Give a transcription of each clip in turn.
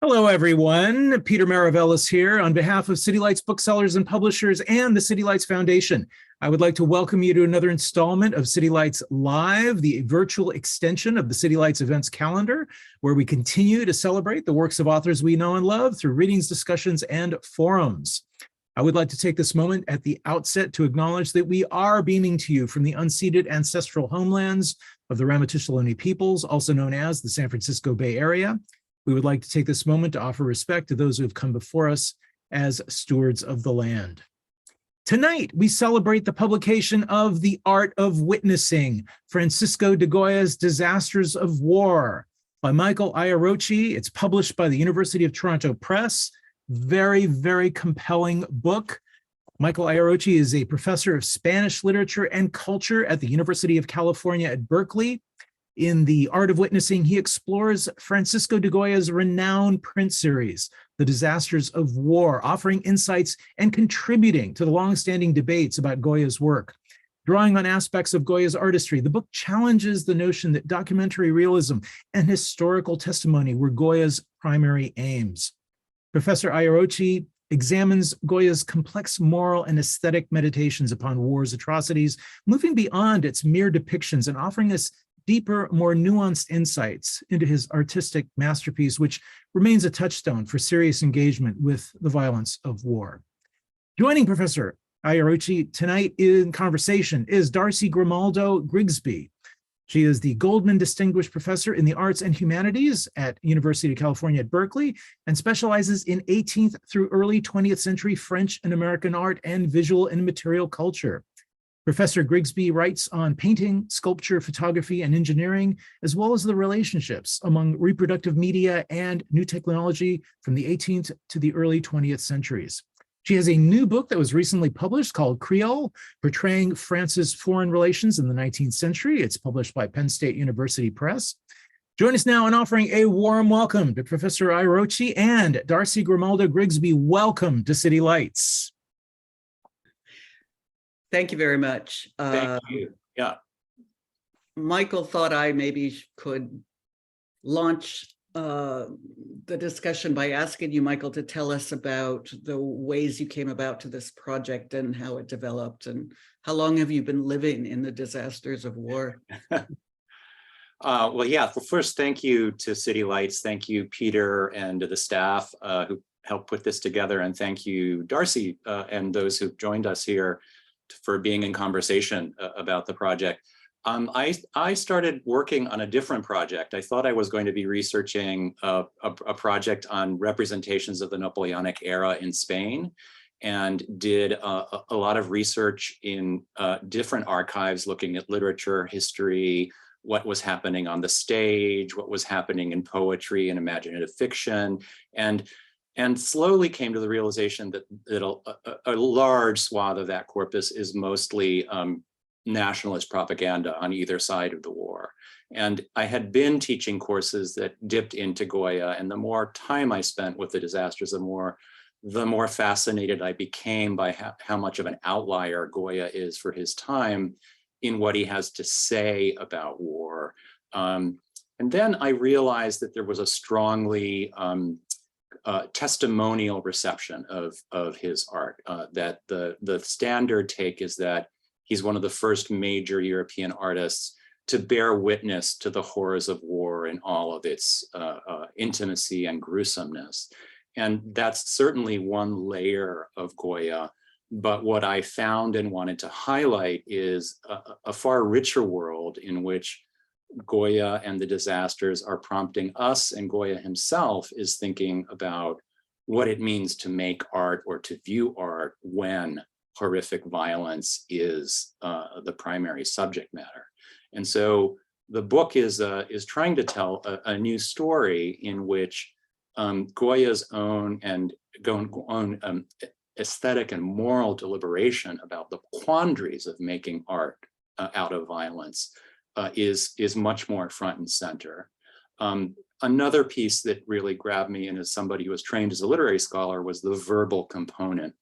Hello, everyone. Peter Maravellis here on behalf of City Lights booksellers and publishers and the City Lights Foundation. I would like to welcome you to another installment of City Lights Live, the virtual extension of the City Lights events calendar, where we continue to celebrate the works of authors we know and love through readings, discussions, and forums. I would like to take this moment at the outset to acknowledge that we are beaming to you from the unceded ancestral homelands of the Ramaytush peoples, also known as the San Francisco Bay Area. We would like to take this moment to offer respect to those who have come before us as stewards of the land. Tonight, we celebrate the publication of The Art of Witnessing, Francisco de Goya's Disasters of War by Michael Iarocci. It's published by the University of Toronto Press. Very, very compelling book. Michael Iarocci is a professor of Spanish literature and culture at the University of California at Berkeley. In The Art of Witnessing, he explores Francisco de Goya's renowned print series, The Disasters of War, offering insights and contributing to the long-standing debates about Goya's work. Drawing on aspects of Goya's artistry, the book challenges the notion that documentary realism and historical testimony were Goya's primary aims. Professor Iarocci examines Goya's complex moral and aesthetic meditations upon war's atrocities, moving beyond its mere depictions and offering us deeper, more nuanced insights into his artistic masterpiece, which remains a touchstone for serious engagement with the violence of war. Joining Professor Iarocci tonight in conversation is Darcy Grimaldo Grigsby. She is the Goldman Distinguished Professor in the Arts and Humanities at University of California at Berkeley and specializes in 18th through early 20th century French and American art and visual and material culture. Professor Grigsby writes on painting, sculpture, photography, and engineering, as well as the relationships among reproductive media and new technology from the 18th to the early 20th centuries. She has a new book that was recently published called Creole, Portraying France's Foreign Relations in the 19th Century. It's published by Penn State University Press. Join us now in offering a warm welcome to Professor Iarocci and Darcy Grimaldo Grigsby. Welcome to City Lights. Thank you very much. Thank you. Yeah. Michael thought I maybe could launch the discussion by asking you, Michael, to tell us about the ways you came about to this project and how it developed, and how long have you been living in the disasters of war? Well, first, thank you to City Lights. Thank you, Peter, and to the staff who helped put this together. And thank you, Darcy, and those who've joined us here for being in conversation about the project. I started working on a different project. I thought I was going to be researching a project on representations of the Napoleonic era in Spain, and did a lot of research in different archives, looking at literature, history, what was happening on the stage, what was happening in poetry and imaginative fiction, and slowly came to the realization that a large swath of that corpus is mostly nationalist propaganda on either side of the war. And I had been teaching courses that dipped into Goya, and the more time I spent with the disasters of war, the more fascinated I became by how much of an outlier Goya is for his time in what he has to say about war. And then I realized that there was a strongly testimonial reception of his art, that the standard take is that he's one of the first major European artists to bear witness to the horrors of war in all of its intimacy and gruesomeness. And that's certainly one layer of Goya. But what I found and wanted to highlight is a far richer world in which Goya and the disasters are prompting us, and Goya himself is thinking about what it means to make art or to view art when horrific violence is the primary subject matter. And so the book is trying to tell a new story in which Goya's own aesthetic and moral deliberation about the quandaries of making art out of violence is much more front and center. Another piece that really grabbed me, and as somebody who was trained as a literary scholar, was the verbal component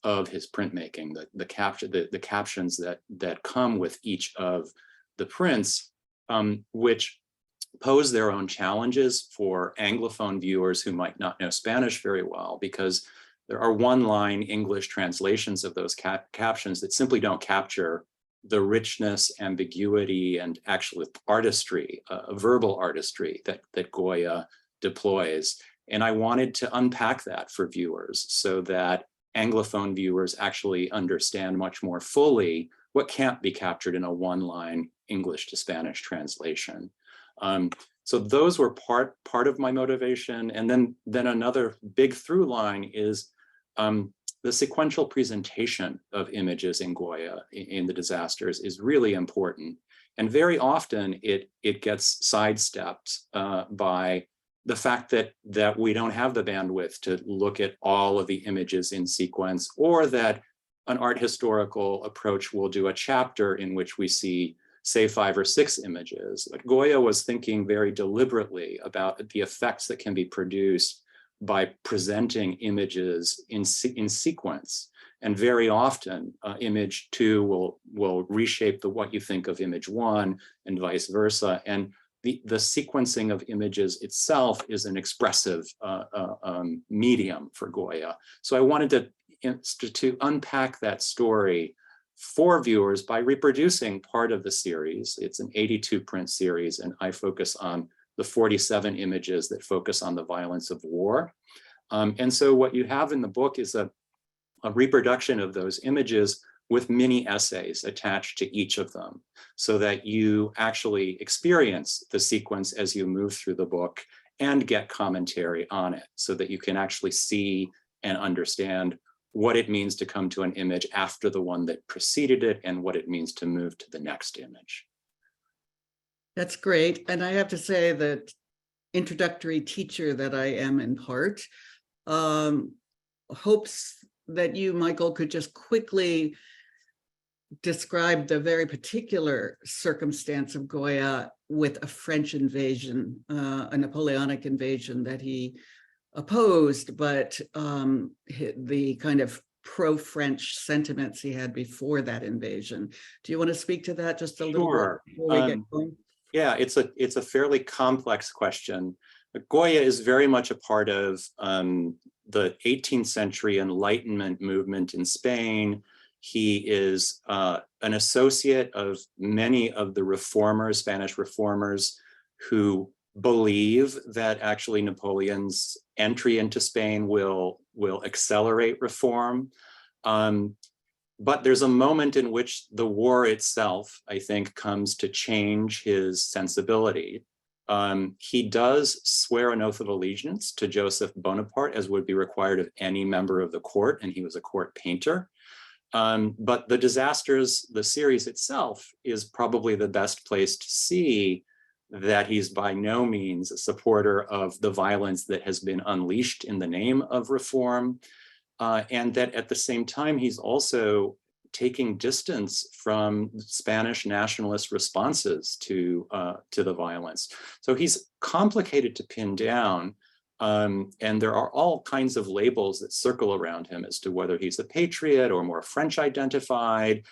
of his printmaking, the captions that come with each of the prints, which pose their own challenges for Anglophone viewers who might not know Spanish very well, because there are one-line English translations of those captions that simply don't capture the richness, ambiguity, and actually artistry, verbal artistry that Goya deploys. And I wanted to unpack that for viewers so that Anglophone viewers actually understand much more fully what can't be captured in a one-line English to Spanish translation. So those were part of my motivation. And then another big through line is the sequential presentation of images in Goya in the disasters is really important. And very often it gets sidestepped by the fact that we don't have the bandwidth to look at all of the images in sequence, or that an art historical approach will do a chapter in which we see, say, 5 or 6 images. But Goya was thinking very deliberately about the effects that can be produced by presenting images in sequence. And very often, image 2 will reshape what you think of image 1 and vice versa. And the sequencing of images itself is an expressive medium for Goya. So I wanted to unpack that story for viewers by reproducing part of the series. It's an 82 print series, and I focus on the 47 images that focus on the violence of war. And so what you have in the book is a reproduction of those images with mini essays attached to each of them, so that you actually experience the sequence as you move through the book and get commentary on it, so that you can actually see and understand what it means to come to an image after the one that preceded it, and what it means to move to the next image. That's great. And I have to say that introductory teacher that I am in part, hopes that you, Michael, could just quickly describe the very particular circumstance of Goya with a French invasion, a Napoleonic invasion that he opposed, but the kind of pro-French sentiments he had before that invasion. Do you want to speak to that just a little bit before we get going? Yeah, it's a fairly complex question. Goya is very much a part of the 18th century Enlightenment movement in Spain. He is an associate of many of the reformers, Spanish reformers, who believe that actually Napoleon's entry into Spain will accelerate reform. But there's a moment in which the war itself, I think, comes to change his sensibility. He does swear an oath of allegiance to Joseph Bonaparte, as would be required of any member of the court, and he was a court painter. But the disasters, the series itself, is probably the best place to see that he's by no means a supporter of the violence that has been unleashed in the name of reform. And that at the same time, he's also taking distance from Spanish nationalist responses to the violence. So he's complicated to pin down. And there are all kinds of labels that circle around him as to whether he's a patriot or more French identified.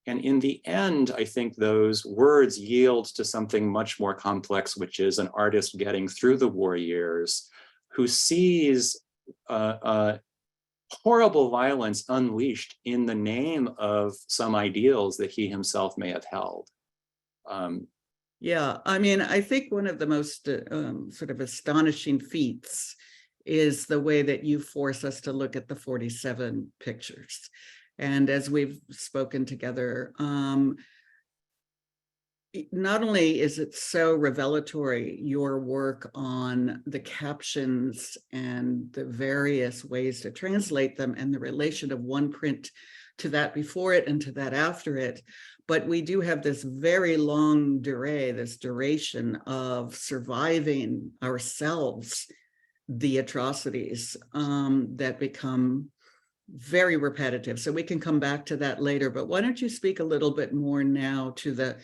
And in the end, I think those words yield to something much more complex, which is an artist getting through the war years who sees horrible violence unleashed in the name of some ideals that he himself may have held. Yeah, I mean, I think one of the most sort of astonishing feats is the way that you force us to look at the 47 pictures. And as we've spoken together, not only is it so revelatory, your work on the captions and the various ways to translate them and the relation of one print to that before it and to that after it, but we do have this very long this duration of surviving ourselves the atrocities that become very repetitive. So we can come back to that later, but why don't you speak a little bit more now to the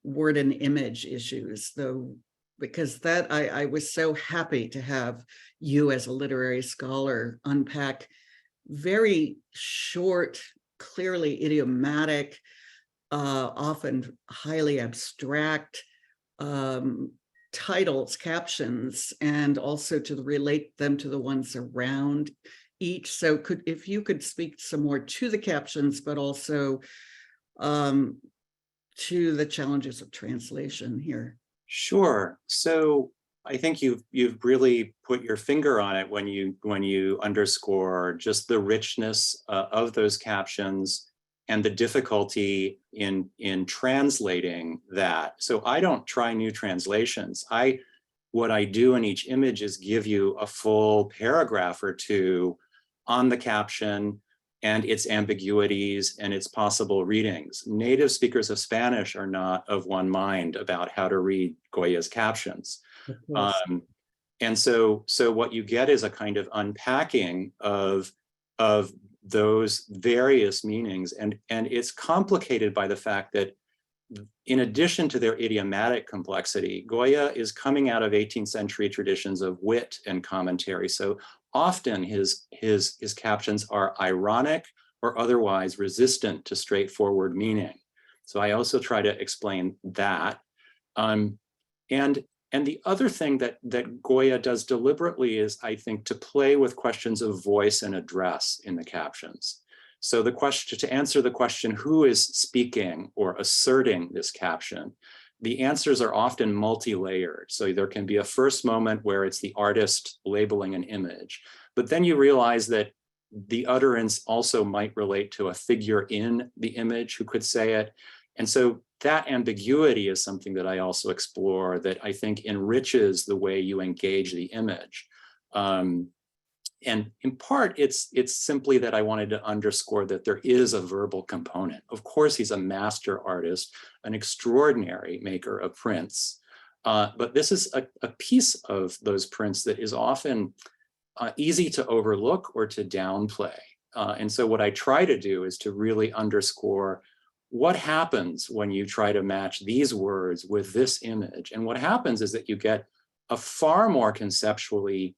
word and image issues, though, because that I was so happy to have you as a literary scholar unpack very short, clearly idiomatic, often highly abstract titles, captions, and also to relate them to the ones around each. So if you could speak some more to the captions, but also to the challenges of translation here. Sure. So I think you've really put your finger on it when you underscore just the richness of those captions and the difficulty in translating that. So I don't try new translations. What I do in each image is give you a full paragraph or two on the caption and its ambiguities and its possible readings. Native speakers of Spanish are not of one mind about how to read Goya's captions. And so what you get is a kind of unpacking of those various meanings. And it's complicated by the fact that in addition to their idiomatic complexity, Goya is coming out of 18th century traditions of wit and commentary. So often his captions are ironic or otherwise resistant to straightforward meaning. So I also try to explain that. And the other thing that Goya does deliberately is, I think, to play with questions of voice and address in the captions. So the question, to answer the question, who is speaking or asserting this caption, the answers are often multi-layered. So there can be a first moment where it's the artist labeling an image, but then you realize that the utterance also might relate to a figure in the image who could say it. And so that ambiguity is something that I also explore, that I think enriches the way you engage the image. And in part, it's simply that I wanted to underscore that there is a verbal component. Of course, he's a master artist, an extraordinary maker of prints. But this is a piece of those prints that is often easy to overlook or to downplay. And so what I try to do is to really underscore what happens when you try to match these words with this image. And what happens is that you get a far more conceptually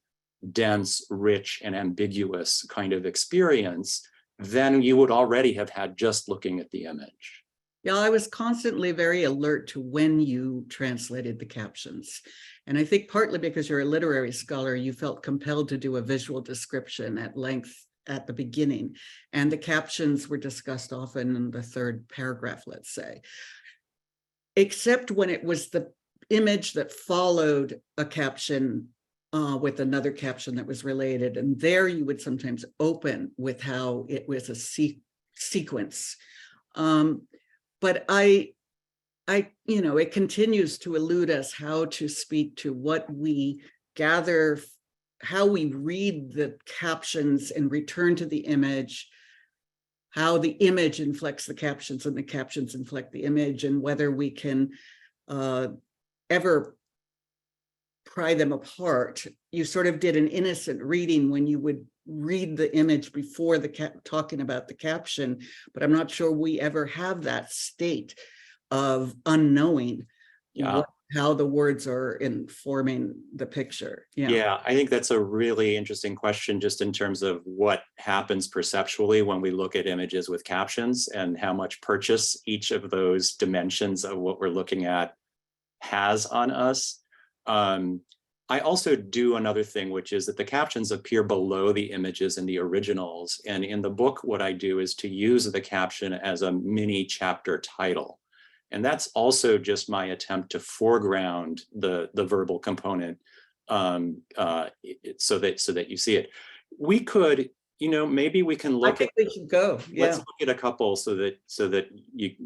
dense, rich, and ambiguous kind of experience than you would already have had just looking at the image. Yeah, I was constantly very alert to when you translated the captions. And I think partly because you're a literary scholar, you felt compelled to do a visual description at length at the beginning. And the captions were discussed often in the third paragraph, let's say. Except when it was the image that followed a caption with another caption that was related. And there you would sometimes open with how it was a sequence. But it continues to elude us how to speak to what we gather, how we read the captions and return to the image, how the image inflects the captions and the captions inflect the image, and whether we can ever pry them apart. You sort of did an innocent reading when you would read the image before talking about the caption, but I'm not sure we ever have that state of unknowing how the words are informing the picture. Yeah, I think that's a really interesting question, just in terms of what happens perceptually when we look at images with captions and how much purchase each of those dimensions of what we're looking at has on us. I also do another thing, which is that the captions appear below the images in the originals. And in the book, what I do is to use the caption as a mini chapter title. And that's also just my attempt to foreground the verbal component so that you see it. We could, maybe we can look at. We should go. Yeah. Let's look at a couple so that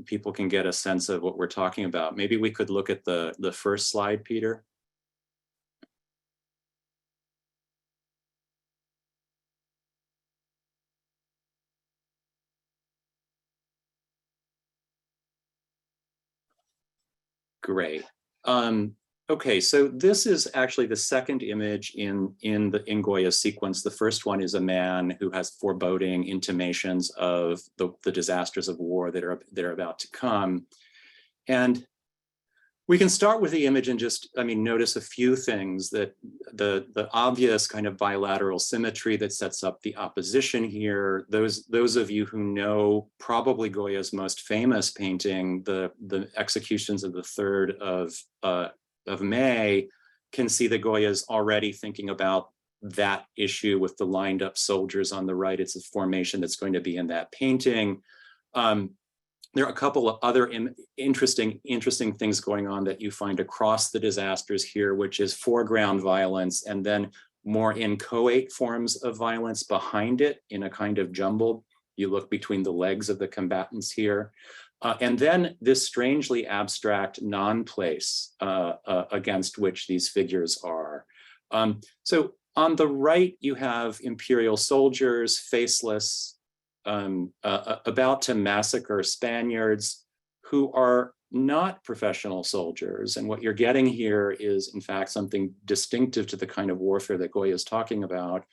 people can get a sense of what we're talking about. Maybe we could look at the first slide, Peter. Great. Okay, so this is actually the second image in Goya's sequence. The first one is a man who has foreboding intimations of the disasters of war that are about to come. And We can start with the image and just, notice a few things, that the obvious kind of bilateral symmetry that sets up the opposition here. Those of you who know probably Goya's most famous painting, the Executions of the 3rd of May, can see that Goya's already thinking about that issue with the lined up soldiers on the right. It's a formation that's going to be in that painting. There are a couple of other interesting things going on that you find across the disasters here, which is foreground violence and then more inchoate forms of violence behind it in a kind of jumble. You look between the legs of the combatants here. And then this strangely abstract non-place against which these figures are. So on the right, you have imperial soldiers, faceless, about to massacre Spaniards who are not professional soldiers. And what you're getting here is, in fact, something distinctive to the kind of warfare that Goya is talking about,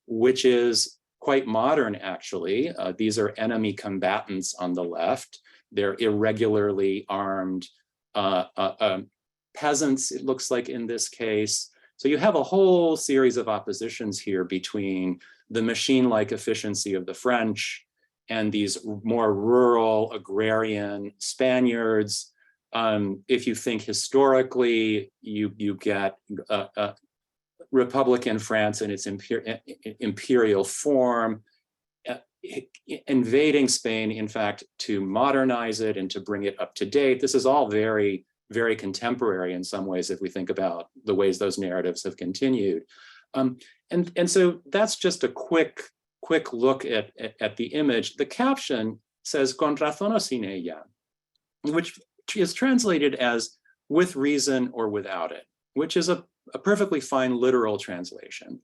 which is quite modern, actually. These are enemy combatants on the left. They're irregularly armed peasants, it looks like in this case. So you have a whole series of oppositions here between the machine-like efficiency of the French and these more rural agrarian Spaniards. If you think historically, you get Republican France in its imperial form, invading Spain, in fact, to modernize it and to bring it up to date. This is all very, very contemporary in some ways if we think about the ways those narratives have continued. And so that's just a quick look at the image. The caption says "con razón o sin ella," which is translated as "with reason or without it," which is a perfectly fine literal translation.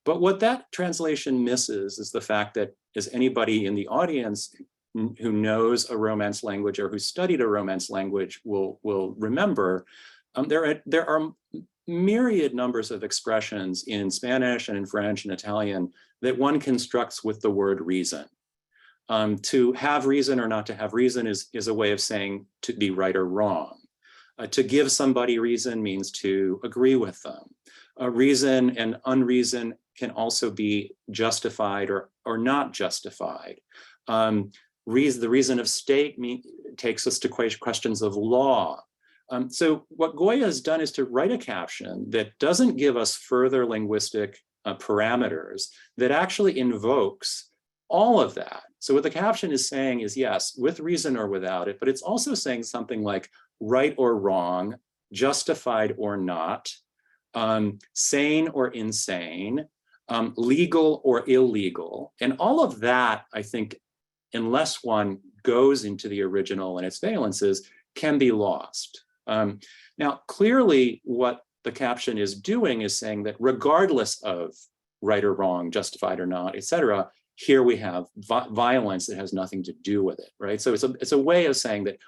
But what that translation misses is the fact that, as anybody in the audience who knows a Romance language or who studied a Romance language will remember, there are myriad numbers of expressions in Spanish and in French and Italian that one constructs with the word reason. To have reason or not to have reason is a way of saying to be right or wrong. To give somebody reason means to agree with them. Reason and unreason can also be justified or not justified. The reason of state takes us to questions of law. So what Goya has done is to write a caption that doesn't give us further linguistic parameters, that actually invokes all of that. So what the caption is saying is, yes, with reason or without it, but it's also saying something like right or wrong, justified or not, sane or insane, legal or illegal. And all of that, I think, unless one goes into the original and its valences, can be lost. Now, clearly, what the caption is doing is saying that regardless of right or wrong, justified or not, et cetera, here we have violence that has nothing to do with it, right? So it's a way of saying that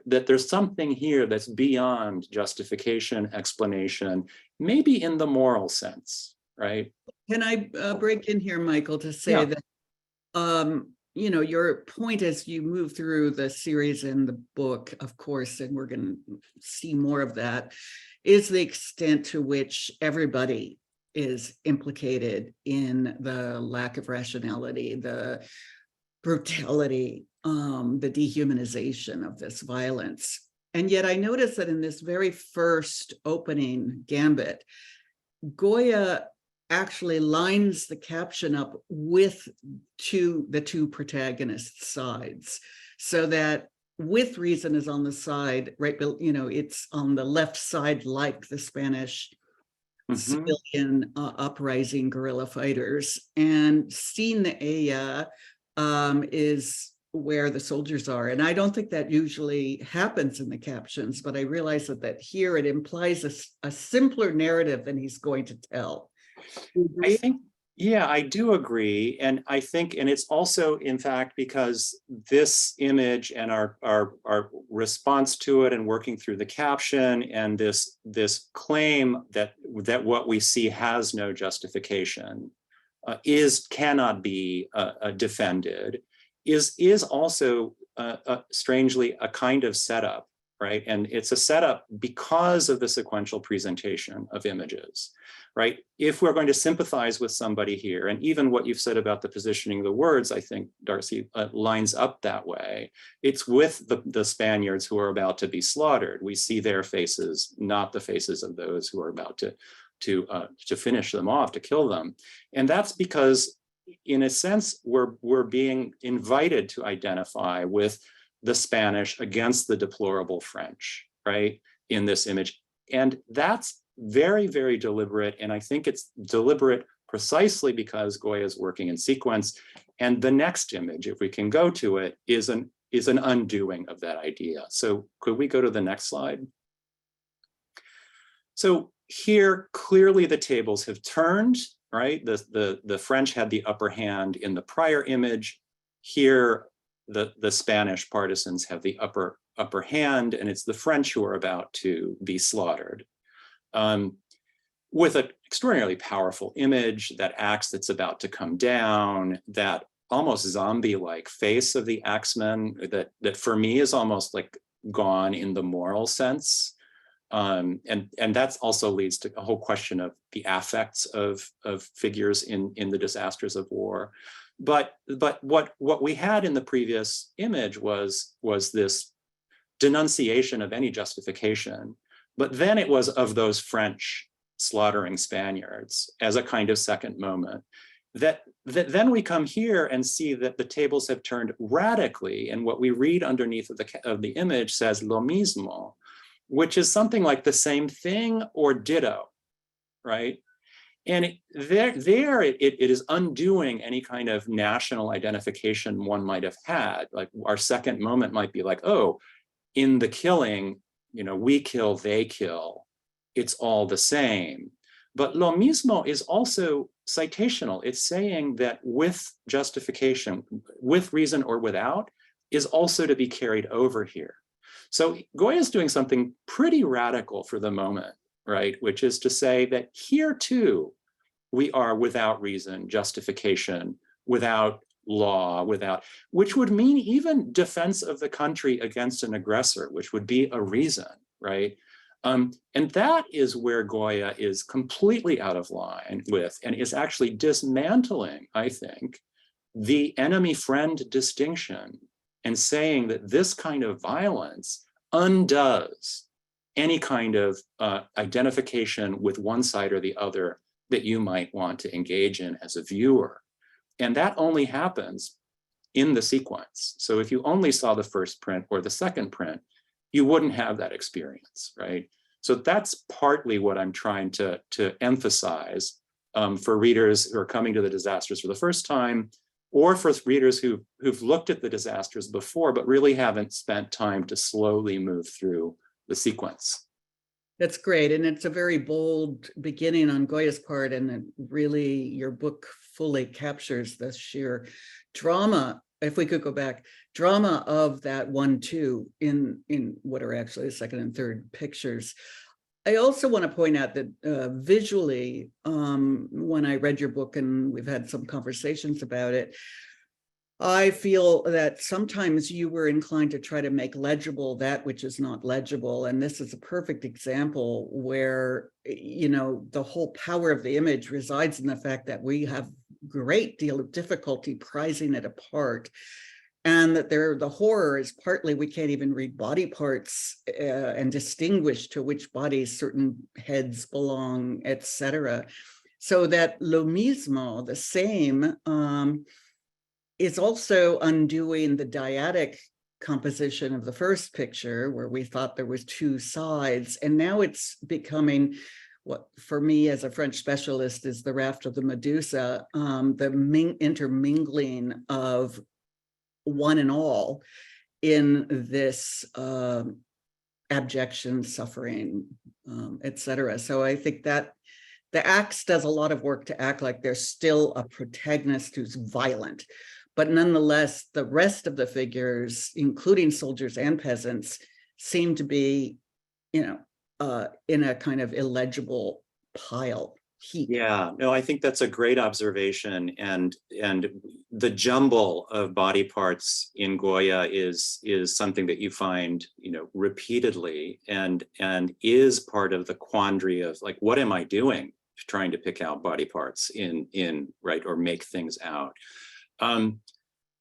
that there's something here that's beyond justification, explanation, maybe in the moral sense, right? Can I break in here, Michael, to say that, your point as you move through the series and the book, of course, and we're going to see more of that, is the extent to which everybody is implicated in the lack of rationality, the brutality, the dehumanization of this violence. And yet I noticed that in this very first opening gambit, Goya actually lines the caption up with the two protagonist sides, so that with reason is on the side, right? It's on the left side, like the Spanish civilian uprising guerrilla fighters, and sin ella is where the soldiers are. And I don't think that usually happens in the captions, but I realize that here it implies a simpler narrative than he's going to tell. I think, yeah, I do agree. And I think, and it's also, in fact, because this image and our response to it and working through the caption and this claim that what we see has no justification, cannot be defended, is also strangely a kind of setup, right? And it's a setup because of the sequential presentation of images, right? If we're going to sympathize with somebody here, and even what you've said about the positioning of the words, I think, Darcy, lines up that way. It's with the Spaniards who are about to be slaughtered. We see their faces, not the faces of those who are about to finish them off, to kill them. And that's because, in a sense, we're being invited to identify with the Spanish against the deplorable French, right, in this image. And that's very, very deliberate. And I think it's deliberate precisely because Goya is working in sequence. And the next image, if we can go to it, is an undoing of that idea. So could we go to the next slide? So here, clearly the tables have turned, right? The French had the upper hand in the prior image. Here, the Spanish partisans have the upper hand, and it's the French who are about to be slaughtered. With an extraordinarily powerful image, that axe that's about to come down, that almost zombie-like face of the axeman that for me is almost like gone in the moral sense. And that also leads to a whole question of the affects of figures in the disasters of war. But what we had in the previous image was this denunciation of any justification, but then it was of those French slaughtering Spaniards as a kind of second moment. That then we come here and see that the tables have turned radically, and what we read underneath of the image says lo mismo, which is something like the same thing or ditto, right? And it is undoing any kind of national identification one might have had. Like our second moment might be like, oh, in the killing, we kill, they kill. It's all the same. But lo mismo is also citational. It's saying that with justification, with reason or without, is also to be carried over here. So Goya is doing something pretty radical for the moment, right? Which is to say that here too, we are without reason, justification, without law, which would mean even defense of the country against an aggressor, which would be a reason, right? And that is where Goya is completely out of line with, and is actually dismantling, I think, the enemy-friend distinction, and saying that this kind of violence undoes any kind of identification with one side or the other that you might want to engage in as a viewer. And that only happens in the sequence. So if you only saw the first print or the second print, you wouldn't have that experience, right? So that's partly what I'm trying to emphasize for readers who are coming to the disasters for the first time, or for readers who've looked at the disasters before, but really haven't spent time to slowly move through the sequence. That's great. And it's a very bold beginning on Goya's part. And it really, your book fully captures the sheer drama, if we could go back, drama of that 1-2 in what are actually the second and third pictures. I also want to point out that visually, when I read your book, and we've had some conversations about it, I feel that sometimes you were inclined to try to make legible that which is not legible. And this is a perfect example where, the whole power of the image resides in the fact that we have a great deal of difficulty prizing it apart. And that the horror is partly we can't even read body parts and distinguish to which bodies certain heads belong, etc. So that lo mismo, the same, is also undoing the dyadic composition of the first picture, where we thought there was two sides, and now it's becoming what for me as a French specialist is the raft of the Medusa, the intermingling of one and all in this abjection, suffering, etc. So I think that the axe does a lot of work to act like there's still a protagonist who's violent. But nonetheless, the rest of the figures, including soldiers and peasants, seem to be, in a kind of illegible pile. heat. Yeah, no, I think that's a great observation, and the jumble of body parts in Goya is something that you find, repeatedly, and is part of the quandary of like, what am I doing trying to pick out body parts in right, or make things out.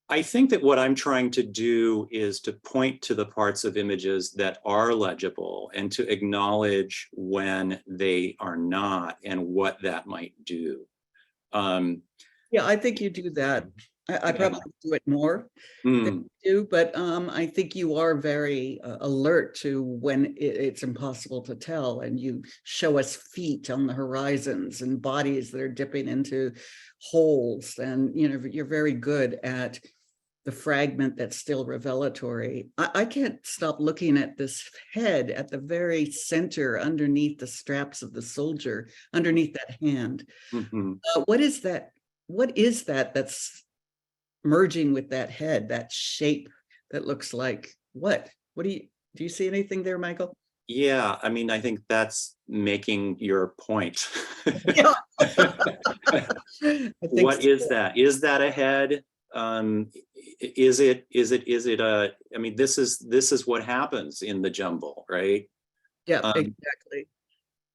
I think that what I'm trying to do is to point to the parts of images that are legible and to acknowledge when they are not and what that might do. Yeah, I think you do that. I probably do it more Mm, than you do, but I think you are very alert to when it's impossible to tell, and you show us feet on the horizons and bodies that are dipping into holes, and you're very good at the fragment that's still revelatory. I can't stop looking at this head at the very center, underneath the straps of the soldier, underneath that hand. mhm. What is that? What is that that's merging with that head, that shape that looks like what? What do you see anything there, Michael? Yeah, I mean, I think that's making your point. Yeah. I think What so. is that? Is that a head? Is it a, I mean, this is what happens in the jumble, right? Yeah, Um, exactly.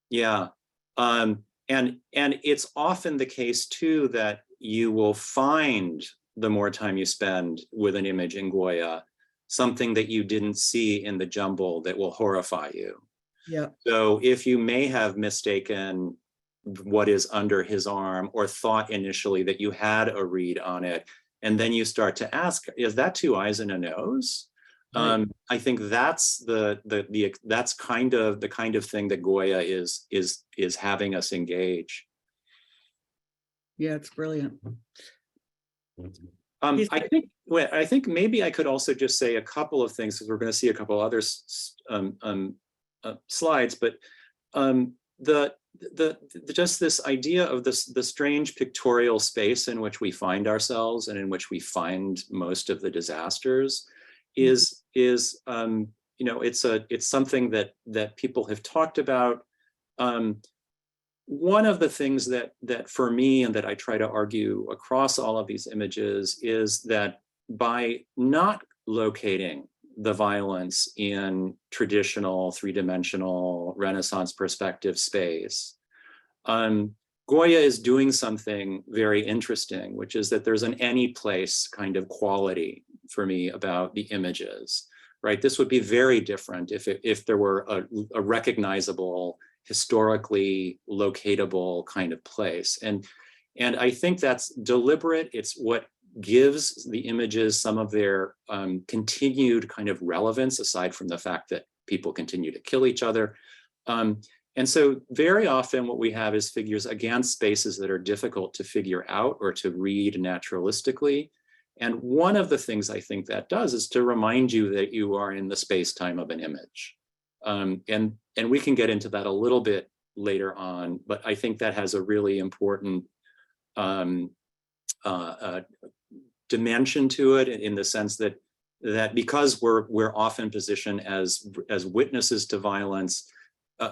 yeah. And it's often the case too that you will find, the more time you spend with an image in Goya, something that you didn't see in the jumble that will horrify you. Yeah. So if you may have mistaken what is under his arm, or thought initially that you had a read on it, and then you start to ask, is that two eyes and a nose? Right. I think that's that's kind of the kind of thing that Goya is having us engage. Yeah, it's brilliant. I think maybe I could also just say a couple of things, because we're going to see a couple other slides, but just this idea of the strange pictorial space in which we find ourselves and in which we find most of the disasters is it's something that people have talked about. One of the things that for me, and that I try to argue across all of these images, is that by not locating the violence in traditional three-dimensional Renaissance perspective space, Goya is doing something very interesting, which is that there's an any place kind of quality for me about the images, right? This would be very different if there were a recognizable, historically locatable kind of place. And I think that's deliberate. It's what gives the images some of their continued kind of relevance, aside from the fact that people continue to kill each other. And so very often what we have is figures against spaces that are difficult to figure out or to read naturalistically. And one of the things I think that does is to remind you that you are in the space-time of an image. And we can get into that a little bit later on, but I think that has a really important dimension to it, in the sense that because we're often positioned as witnesses to violence,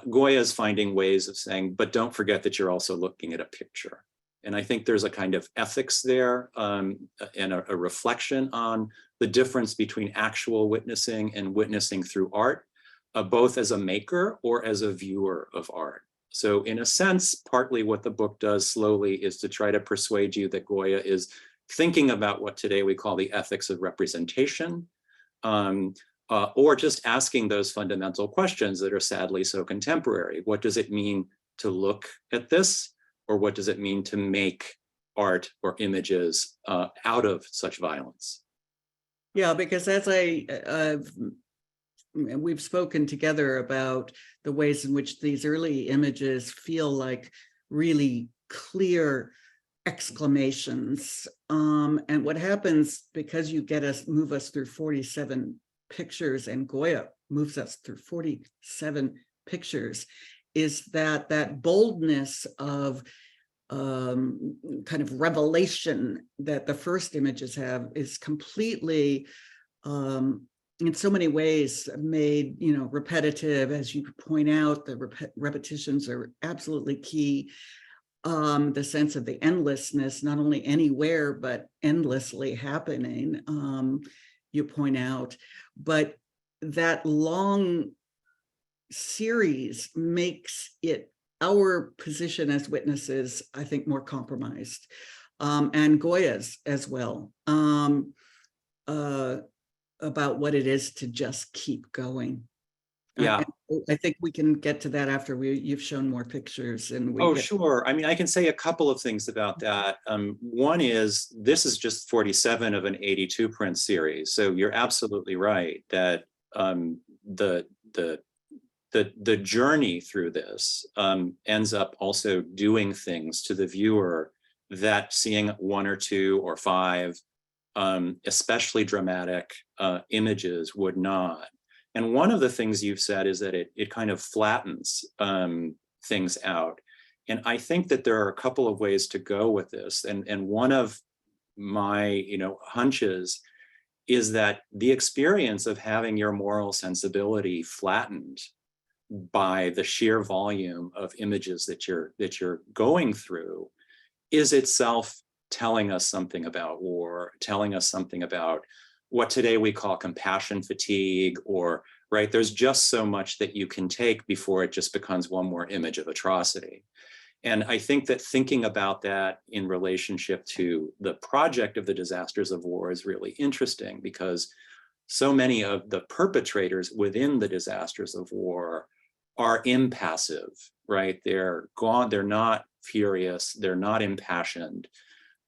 Goya is finding ways of saying, but don't forget that you're also looking at a picture. And I think there's a kind of ethics there, and a reflection on the difference between actual witnessing and witnessing through art, both as a maker or as a viewer of art. So in a sense, partly what the book does slowly is to try to persuade you that Goya is thinking about what today we call the ethics of representation, or just asking those fundamental questions that are sadly so contemporary. What does it mean to look at this? Or what does it mean to make art or images out of such violence? Yeah, because as we've spoken together about the ways in which these early images feel like really clear exclamations. And what happens, because you move us through 47 pictures, and Goya moves us through 47 pictures, is that boldness of kind of revelation that the first images have is completely, in so many ways, made repetitive. As you point out, the repetitions are absolutely key. the sense of the endlessness, not only anywhere, but endlessly happening, you point out. But that long series makes it, our position as witnesses, I think, more compromised, and Goya's as well, about what it is to just keep going. Yeah. I think we can get to that after you've shown more pictures and we Oh, get. sure. I mean, I can say a couple of things about that. One is, this is just 47 of an 82 print series. So you're absolutely right that the journey through this ends up also doing things to the viewer that seeing one or two or five, especially dramatic images would not. And one of the things you've said is that it kind of flattens things out. And I think that there are a couple of ways to go with this. And one of my hunches is that the experience of having your moral sensibility flattened by the sheer volume of images that you're going through is itself telling us something about war, telling us something about what today we call compassion fatigue, or right, there's just so much that you can take before it just becomes one more image of atrocity. And I think that thinking about that in relationship to the project of the disasters of war is really interesting, because so many of the perpetrators within the disasters of war are impassive, right? They're gone, they're not furious, they're not impassioned.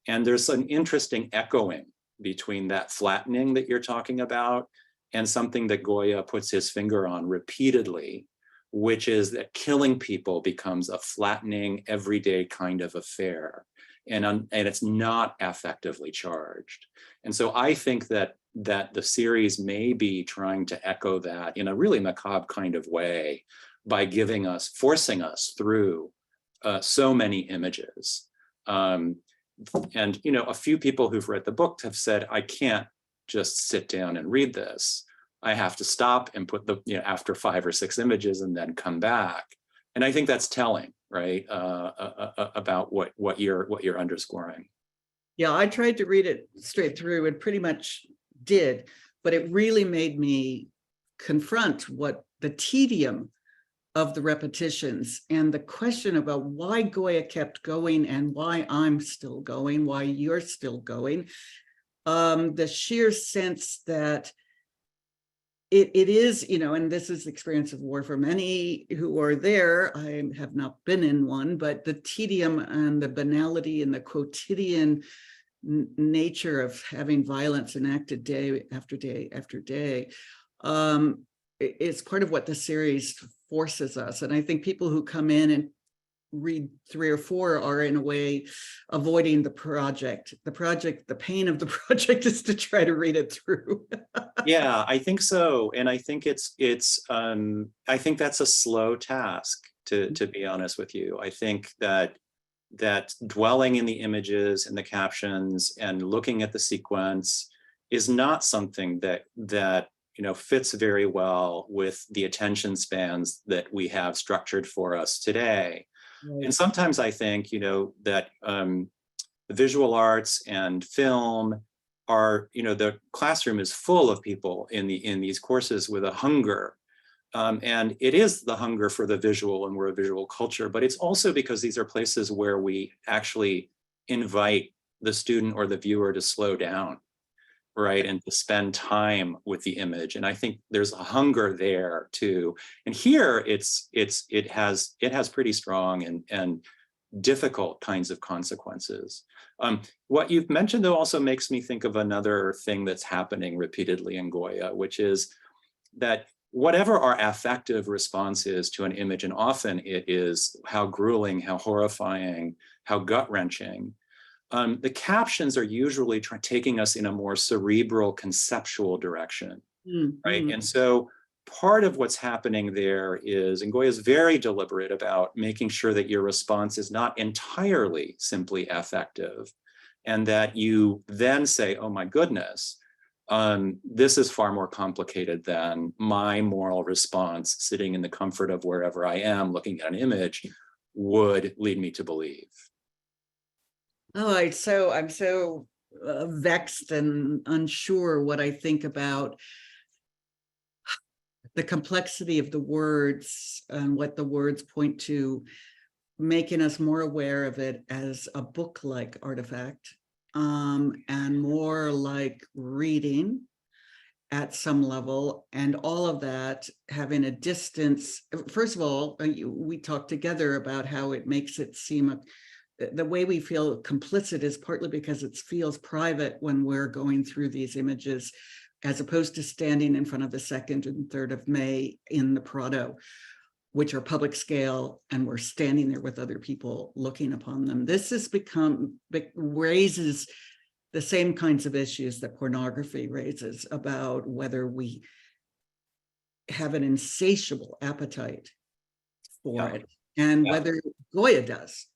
And there's an interesting echoing between that flattening that you're talking about and something that Goya puts his finger on repeatedly, which is that killing people becomes a flattening, everyday kind of affair. And it's not affectively charged. And so I think that the series may be trying to echo that in a really macabre kind of way by forcing us through so many images. And a few people who've read the book have said, I can't just sit down and read this. I have to stop and put after 5 or 6 images and then come back. And I think that's telling, right, about what you're underscoring. Yeah, I tried to read it straight through and pretty much did, but it really made me confront what the tedium of the repetitions and the question about why Goya kept going and why I'm still going, why you're still going. The sheer sense that it is, and this is the experience of war for many who are there. I have not been in one, but the tedium and the banality and the quotidian nature of having violence enacted day after day after day is part of what the series forces us. And I think people who come in and read 3 or 4 are in a way avoiding the project. The pain of the project is to try to read it through. Yeah, I think so. And I think I think that's a slow task, to be honest with you. I think that dwelling in the images and the captions and looking at the sequence is not something that fits very well with the attention spans that we have structured for us today. Right. And sometimes I think, that visual arts and film are, the classroom is full of people in these courses with a hunger. And it is the hunger for the visual, and we're a visual culture, but it's also because these are places where we actually invite the student or the viewer to slow down, right, and to spend time with the image. And I think there's a hunger there too. And here it has pretty strong and difficult kinds of consequences. What you've mentioned though also makes me think of another thing that's happening repeatedly in Goya, which is that whatever our affective response is to an image, and often it is how grueling, how horrifying, how gut-wrenching, the captions are usually taking us in a more cerebral, conceptual direction, right? And so part of what's happening there is, and Goya is very deliberate about making sure that your response is not entirely simply affective, and that you then say, oh my goodness, this is far more complicated than my moral response sitting in the comfort of wherever I am looking at an image. would lead me to believe. Oh, I'm so vexed and unsure what I think about the complexity of the words and what the words point to, making us more aware of it as a book-like artifact, and more like reading at some level, and all of that having a distance. First of all, we talked together about how it makes it seem the way we feel complicit is partly because it feels private when we're going through these images, as opposed to standing in front of the 2nd and 3rd of May in the Prado, which are public scale, and we're standing there with other people looking upon them. This has raises the same kinds of issues that pornography raises, about whether we have an insatiable appetite for it, and whether Goya does.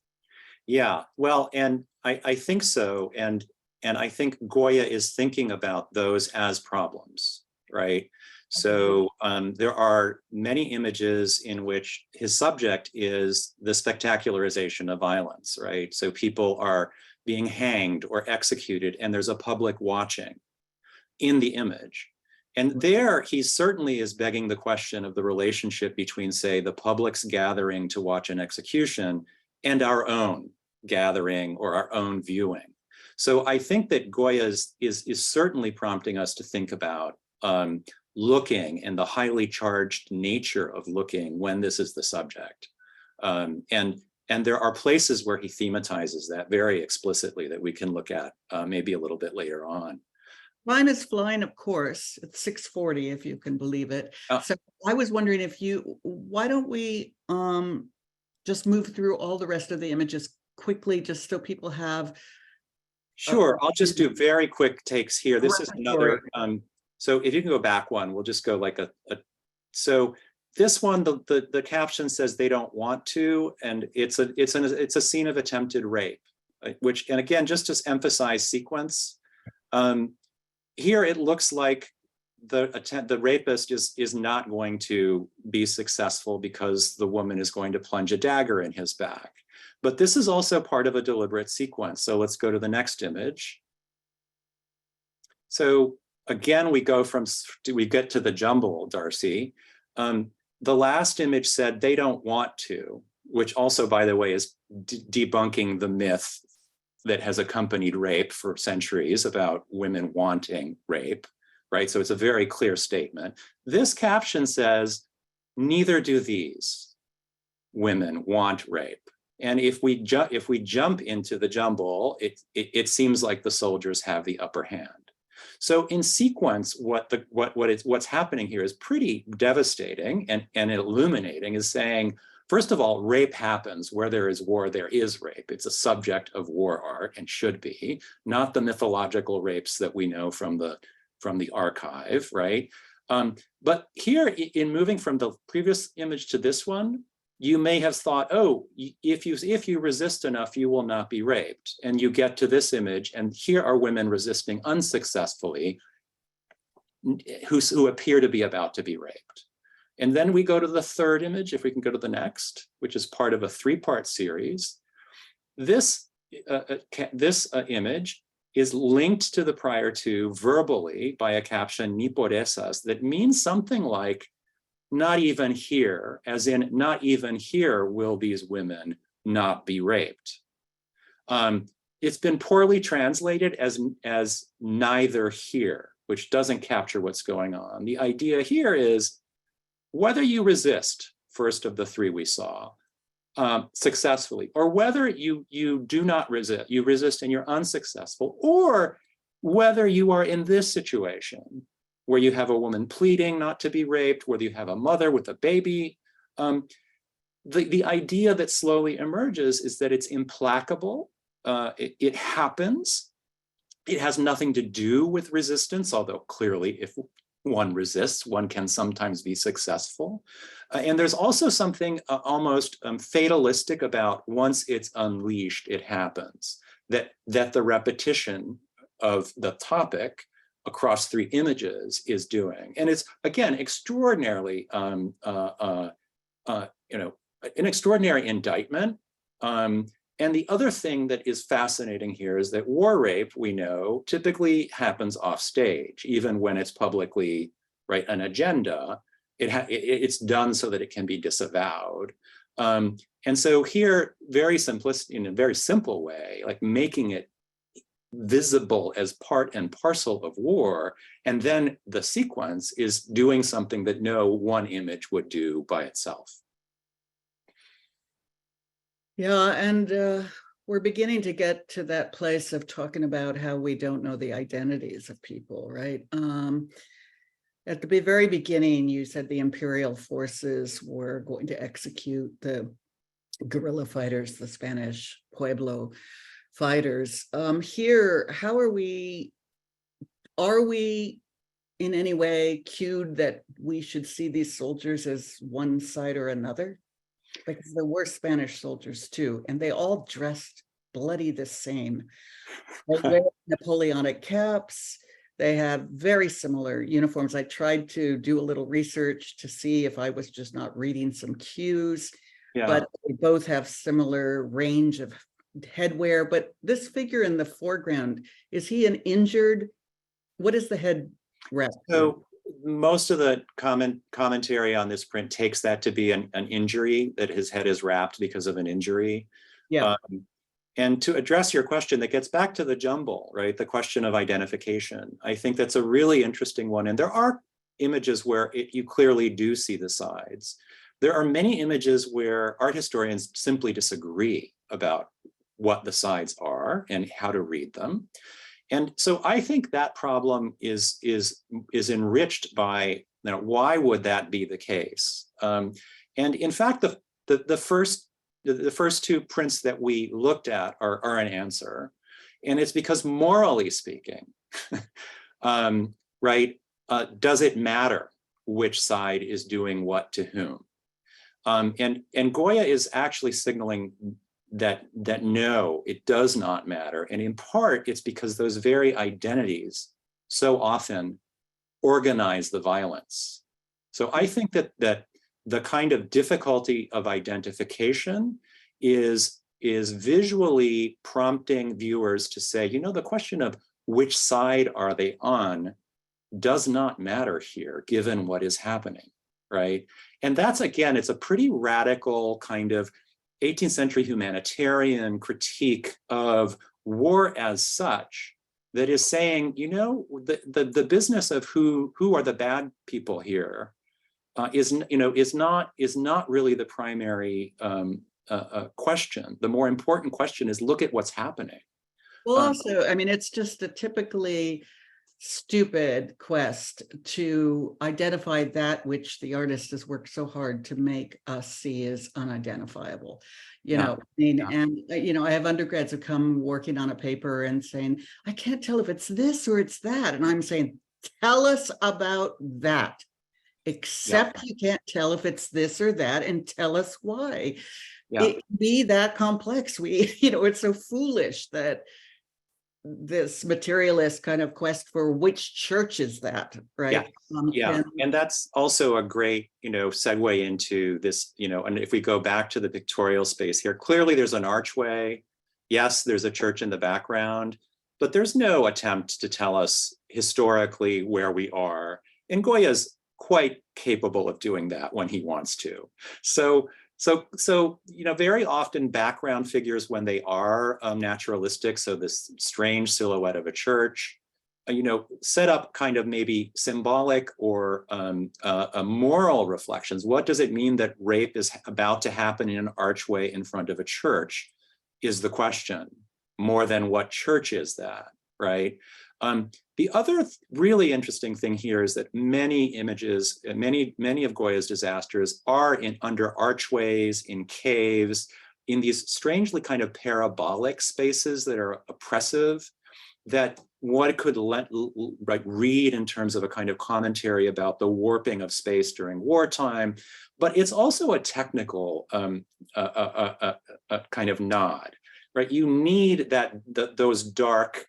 Yeah, well, and I think so. And I think Goya is thinking about those as problems, right? So there are many images in which his subject is the spectacularization of violence, right? So people are being hanged or executed, and there's a public watching in the image. And there, he certainly is begging the question of the relationship between, say, the public's gathering to watch an execution and our own gathering or our own viewing. So I think that Goya is certainly prompting us to think about looking and the highly charged nature of looking when this is the subject. And there are places where he thematizes that very explicitly that we can look at maybe a little bit later on. Mine is flying, of course. It's 6:40, if you can believe it. So I was wondering why don't we just move through all the rest of the images quickly, just so people have. Sure, I'll just do very quick takes here. This is another, so if you can go back one, we'll just go like so this one, the caption says they don't want to, and it's a scene of attempted rape, which, and again, just to emphasize sequence, here it looks like the rapist is not going to be successful because the woman is going to plunge a dagger in his back. But this is also part of a deliberate sequence. So let's go to the next image. So again, we get to the jumble, Darcy. The last image said they don't want to, which also, by the way, is debunking the myth that has accompanied rape for centuries about women wanting rape, right? So it's a very clear statement. This caption says, neither do these women want rape. And if we jump into the jumble, it seems like the soldiers have the upper hand. So in sequence, what's happening here is pretty devastating and illuminating, is saying, first of all, rape happens. Where there is war, there is rape. It's a subject of war art and should be, not the mythological rapes that we know from the archive, right? But here, in moving from the previous image to this one, you may have thought, oh, if you resist enough, you will not be raped. And you get to this image, and here are women resisting unsuccessfully who appear to be about to be raped. And then we go to the third image, if we can go to the next, which is part of a 3-part series. This image is linked to the prior two verbally by a caption, ni por esas, that means something like, not even here, as in not even here will these women not be raped. It's been poorly translated as neither here, which doesn't capture what's going on. The idea here is whether you resist, first of the 3 we saw, successfully, or whether you do not resist, you resist and you're unsuccessful, or whether you are in this situation, where you have a woman pleading not to be raped, whether you have a mother with a baby. The idea that slowly emerges is that it's implacable. It happens. It has nothing to do with resistance, although clearly if one resists, one can sometimes be successful. And there's also something almost fatalistic about once it's unleashed, it happens. That the repetition of the topic across 3 images is doing. And it's, again, extraordinarily an extraordinary indictment. And the other thing that is fascinating here is that war rape, we know, typically happens off stage, even when it's publicly, right, an agenda. It's done so that it can be disavowed. And so here, very simplistic, in a very simple way, like making it visible as part and parcel of war, and then the sequence is doing something that no one image would do by itself. Yeah, and we're beginning to get to that place of talking about how we don't know the identities of people, right? At the very beginning, you said the imperial forces were going to execute the guerrilla fighters, the Spanish Pueblo fighters. Here, how are we in any way cued that we should see these soldiers as one side or another? Because there were Spanish soldiers too, and they all dressed bloody the same. They wear Napoleonic caps. They have very similar uniforms. I tried to do a little research to see if I was just not reading some cues, but they both have similar range of headwear. But this figure in the foreground, is he an injured? What is the head wrap? So most of the commentary on this print takes that to be an injury, that his head is wrapped because of an injury. Yeah. And to address your question, that gets back to the jumble, right? The question of identification. I think that's a really interesting one. And there are images where you clearly do see the sides. There are many images where art historians simply disagree about what the sides are and how to read them. And so I think that problem is enriched by, why would that be the case? And in fact, the first two prints that we looked at are an answer. And it's because morally speaking, right, does it matter which side is doing what to whom? And Goya is actually signaling that no, it does not matter. And in part, it's because those very identities so often organize the violence. So I think that the kind of difficulty of identification is visually prompting viewers to say, the question of which side are they on does not matter here, given what is happening, right? And that's, again, it's a pretty radical kind of 18th century humanitarian critique of war as such, that is saying, the business of who are the bad people here is not really the primary question. The more important question is, look at what's happening. Well, also, I mean, it's just a typically stupid quest to identify that which the artist has worked so hard to make us see as unidentifiable. I have undergrads who come working on a paper and saying, I can't tell if it's this or it's that. And I'm saying, tell us about that. Except you can't tell if it's this or that, and tell us why. It can be that complex. It's so foolish that this materialist kind of quest for which church is that, right? And that's also a great, segue into this, and if we go back to the pictorial space here, clearly there's an archway. Yes, there's a church in the background, but there's no attempt to tell us historically where we are. And Goya's quite capable of doing that when he wants to. So very often background figures, when they are naturalistic, so this strange silhouette of a church, set up kind of maybe symbolic or moral reflections. What does it mean that rape is about to happen in an archway in front of a church is the question, more than what church is that, right? The other really interesting thing here is that many images, many of Goya's disasters are under archways, in caves, in these strangely kind of parabolic spaces that are oppressive, that one could read in terms of a kind of commentary about the warping of space during wartime. But it's also a technical kind of nod, right? You need those dark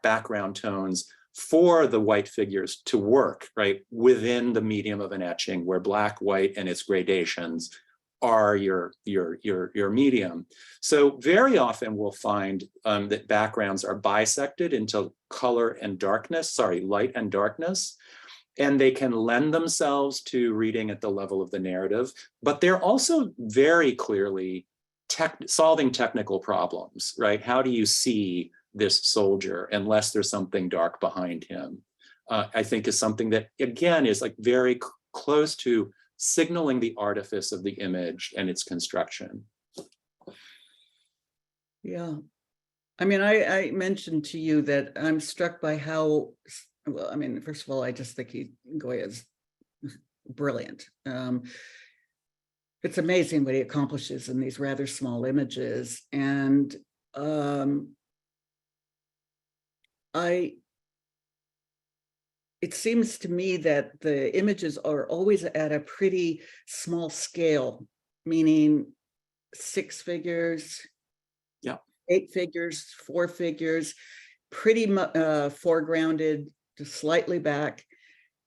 background tones for the white figures to work, right, within the medium of an etching where black, white, and its gradations are your medium. So very often we'll find that backgrounds are bisected into color and darkness, sorry, light and darkness, and they can lend themselves to reading at the level of the narrative, but they're also very clearly solving technical problems, right? How do you see this soldier unless there's something dark behind him? I think is something that, again, is like very close to signaling the artifice of the image and its construction. Yeah. I mean, I mentioned to you that I'm struck by how, well, I mean, first of all, I just think Goya's brilliant. It's amazing what he accomplishes in these rather small images. And it seems to me that the images are always at a pretty small scale, meaning 6 figures, 8 figures, 4 figures, pretty foregrounded, just slightly back.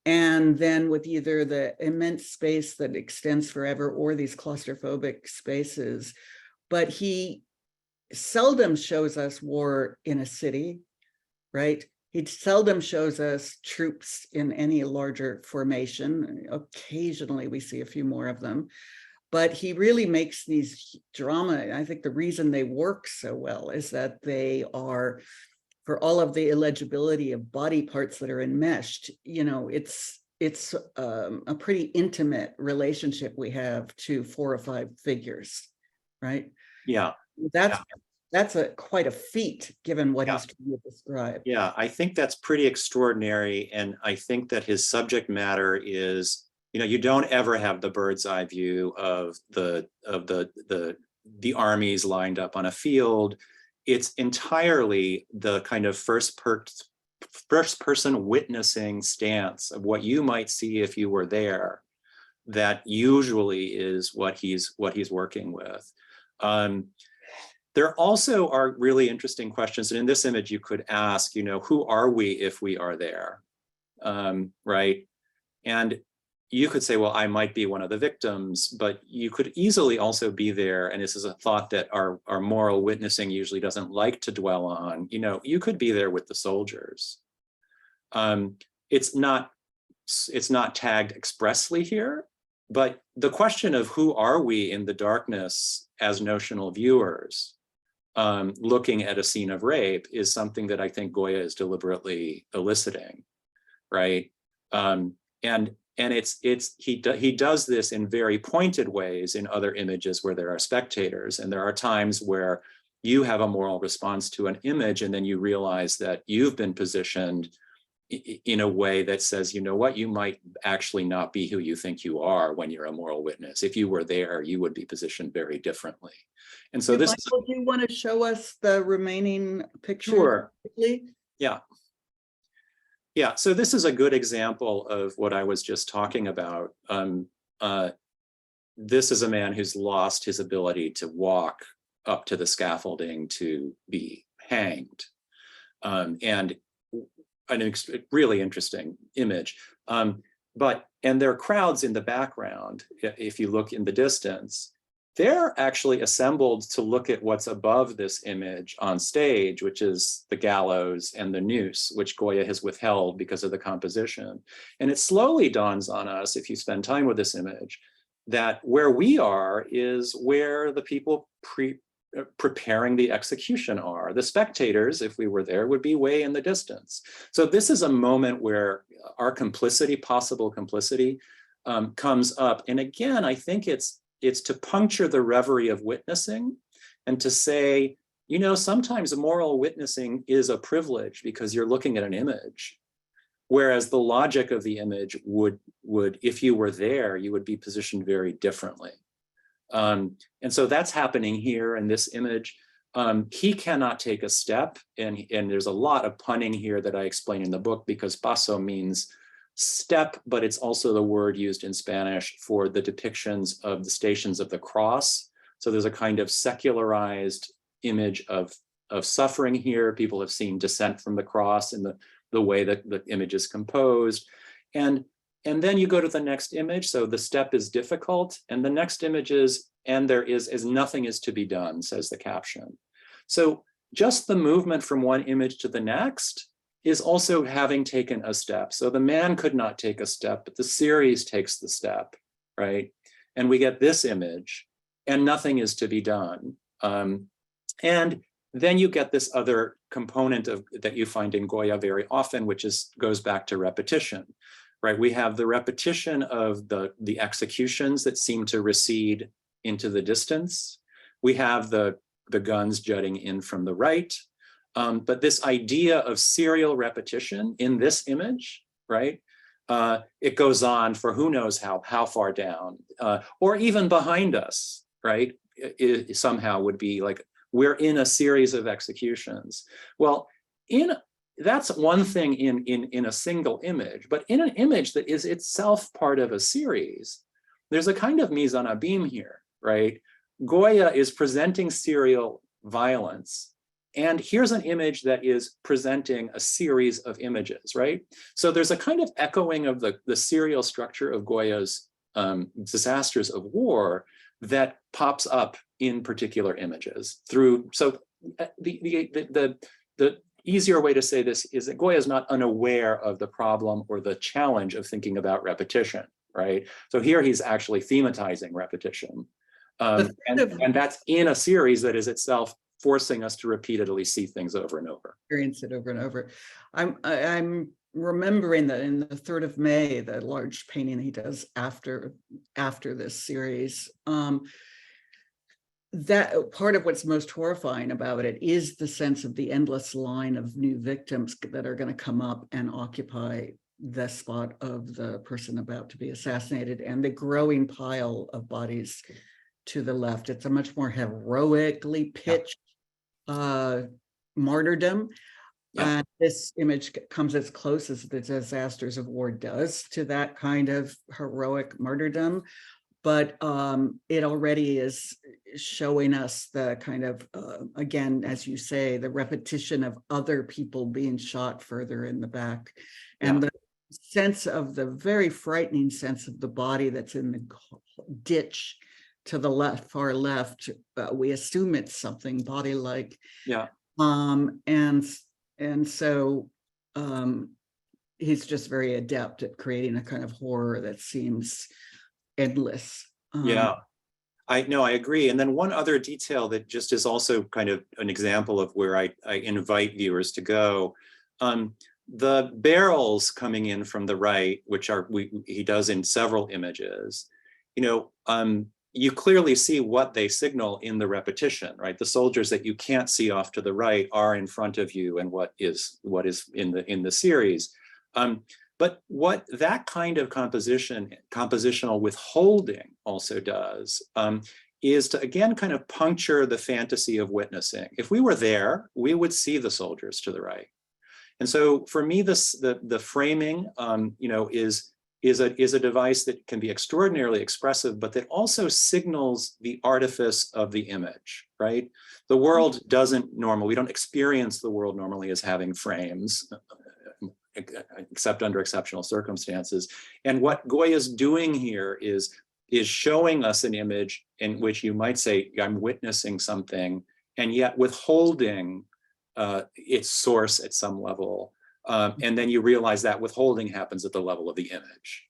And then with either the immense space that extends forever or these claustrophobic spaces. But he seldom shows us war in a city, right? He seldom shows us troops in any larger formation. Occasionally we see a few more of them, but he really makes these drama. I think the reason they work so well is that they are, for all of the illegibility of body parts that are enmeshed, you know, it's a pretty intimate relationship we have to 4 or 5 figures, right? Yeah. That's quite a feat given what he's trying to describe. Yeah, I think that's pretty extraordinary. And I think that his subject matter is, you know, you don't ever have the bird's eye view of the armies lined up on a field. It's entirely the kind of first person witnessing stance of what you might see if you were there. That usually is what he's working with. There also are really interesting questions. And in this image, you could ask, you know, who are we if we are there, right? And you could say, well, I might be one of the victims, but you could easily also be there. And this is a thought that our moral witnessing usually doesn't like to dwell on. You know, you could be there with the soldiers. It's not tagged expressly here, but the question of who are we in the darkness as notional viewers, looking at a scene of rape is something that I think Goya is deliberately eliciting, right? And he does this in very pointed ways in other images where there are spectators, and there are times where you have a moral response to an image and then you realize that you've been positioned in a way that says, you know what, you might actually not be who you think you are when you're a moral witness. If you were there, you would be positioned very differently. And so Michael, do you want to show us the remaining picture? Sure. Quickly? Yeah. Yeah, so this is a good example of what I was just talking about. This is a man who's lost his ability to walk up to the scaffolding to be hanged. And a really interesting image. And there are crowds in the background. If you look in the distance, they're actually assembled to look at what's above this image on stage, which is the gallows and the noose, which Goya has withheld because of the composition. And it slowly dawns on us, if you spend time with this image, that where we are is where the people preparing the execution are. The spectators, if we were there, would be way in the distance. So this is a moment where our complicity, possible complicity, comes up. And again, I think it's to puncture the reverie of witnessing and to say, you know, sometimes moral witnessing is a privilege because you're looking at an image. Whereas the logic of the image would, if you were there, you would be positioned very differently. And so that's happening here in this image. He cannot take a step, and there's a lot of punning here that I explain in the book because paso means step, but it's also the word used in Spanish for the depictions of the Stations of the Cross. So there's a kind of secularized image of suffering here. People have seen Descent from the Cross in the the way that the image is composed. And then you go to the next image. So the step is difficult. And the next image is, and there is nothing is to be done, says the caption. So just the movement from one image to the next is also having taken a step. So the man could not take a step, but the series takes the step, right? And we get this image, and nothing is to be done. And then you get this other component that you find in Goya very often, which goes back to repetition, right? We have the repetition of the executions that seem to recede into the distance. We have the guns jutting in from the right. But this idea of serial repetition in this image, right? It goes on for who knows how far down, or even behind us, right? It somehow would be like, we're in a series of executions. Well, that's one thing in a single image, but in an image that is itself part of a series, there's a kind of mise en abîme here, right? Goya is presenting serial violence, and here's an image that is presenting a series of images, right? So there's a kind of echoing of the serial structure of Goya's Disasters of War that pops up in particular images through. So the easier way to say this is that Goya is not unaware of the problem or the challenge of thinking about repetition, right? So here he's actually thematizing repetition. And that's in a series that is itself forcing us to repeatedly see things over and over. Experience it over and over. I'm remembering that in the 3rd of May, the large painting he does after this series, that part of what's most horrifying about it is the sense of the endless line of new victims that are going to come up and occupy the spot of the person about to be assassinated, and the growing pile of bodies to the left. It's a much more heroically pitched martyrdom. Yeah. And this image comes as close as the Disasters of War does to that kind of heroic martyrdom. But it already is showing us the kind of, again, as you say, the repetition of other people being shot further in the back. And the sense of the very frightening sense of the body that's in the ditch to the left, far left. We assume it's something body-like. Yeah. And so he's just very adept at creating a kind of horror that seems endless. Yeah, I agree. And then one other detail that just is also kind of an example of where I invite viewers to go. The barrels coming in from the right, which he does in several images, you clearly see what they signal in the repetition, right? The soldiers that you can't see off to the right are in front of you, and what is in the series. But what that kind of compositional withholding also does is to, again, kind of puncture the fantasy of witnessing. If we were there, we would see the soldiers to the right. And so for me, the framing, is a device that can be extraordinarily expressive, but that also signals the artifice of the image, right? The world we don't experience the world normally as having frames, except under exceptional circumstances. And what Goya's doing here is showing us an image in which you might say, I'm witnessing something, and yet withholding its source at some level. And then you realize that withholding happens at the level of the image.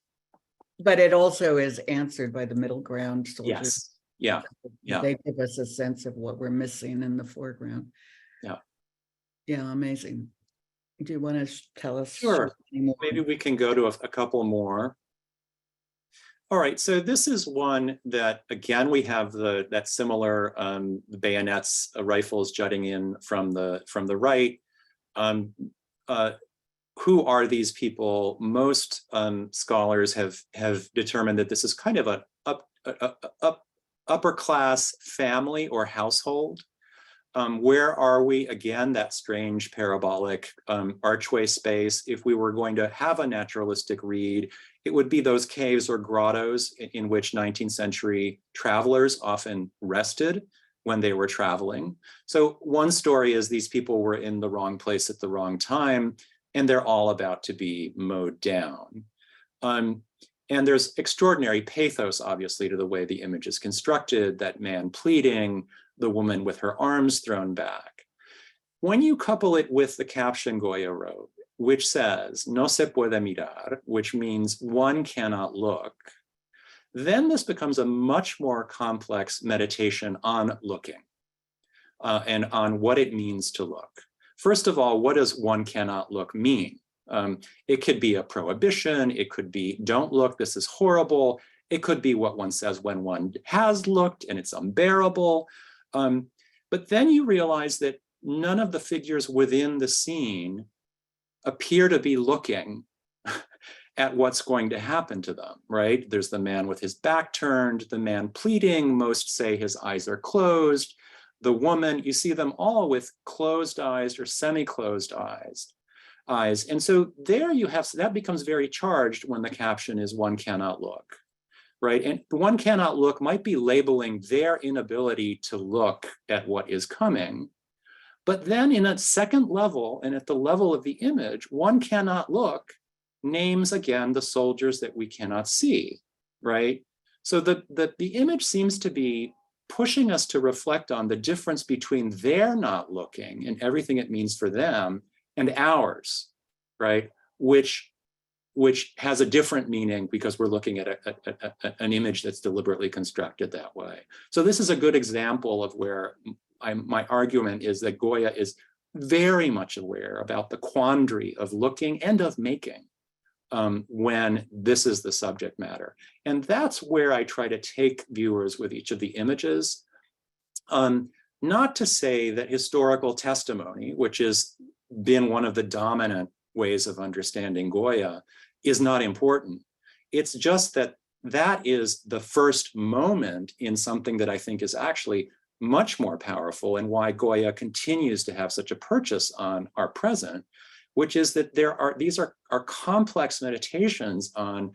But it also is answered by the middle ground soldiers. Yes. Yeah. They give us a sense of what we're missing in the foreground. Yeah. Yeah, amazing. Do you want to tell us? Sure. Maybe we can go to a couple more. All right, so this is one that, again, we have that similar bayonets, rifles jutting in from the right. Who are these people? Most scholars have determined that this is kind of a upper class family or household. Where are we? Again, that strange parabolic archway space. If we were going to have a naturalistic read, it would be those caves or grottos in which 19th century travelers often rested when they were traveling. So one story is these people were in the wrong place at the wrong time. and they're all about to be mowed down. And there's extraordinary pathos, obviously, to the way the image is constructed, that man pleading, the woman with her arms thrown back. When you couple it with the caption Goya wrote, which says, no se puede mirar, which means one cannot look, then this becomes a much more complex meditation on looking and on what it means to look. First of all, what does one cannot look mean? It could be a prohibition, it could be don't look, this is horrible. It could be what one says when one has looked and it's unbearable. But then you realize that none of the figures within the scene appear to be looking at what's going to happen to them, right? There's the man with his back turned, the man pleading, most say his eyes are closed. The woman, you see them all with closed eyes or semi-closed eyes. And so there you have, that becomes very charged when the caption is one cannot look, right? And one cannot look might be labeling their inability to look at what is coming. But then in a second level, and at the level of the image, one cannot look names again the soldiers that we cannot see, right? So the image seems to be pushing us to reflect on the difference between their not looking and everything it means for them and ours, right? Which has a different meaning because we're looking at an image that's deliberately constructed that way. So this is a good example of where my argument is that Goya is very much aware about the quandary of looking and of making when this is the subject matter. And that's where I try to take viewers with each of the images. Not to say that historical testimony, which has been one of the dominant ways of understanding Goya, is not important. It's just that that is the first moment in something that I think is actually much more powerful, and why Goya continues to have such a purchase on our present, which is that these are complex meditations on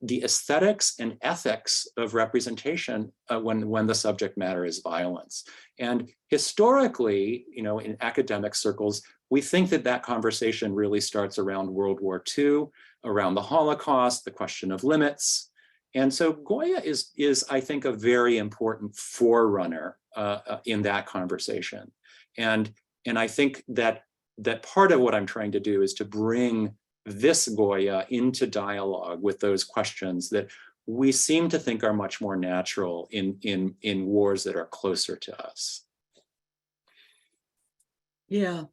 the aesthetics and ethics of representation when the subject matter is violence. And historically, in academic circles, we think that that conversation really starts around World War II, around the Holocaust, the question of limits. And so Goya is I think, a very important forerunner in that conversation. And I think that part of what I'm trying to do is to bring this Goya into dialogue with those questions that we seem to think are much more natural in wars that are closer to us. Yeah,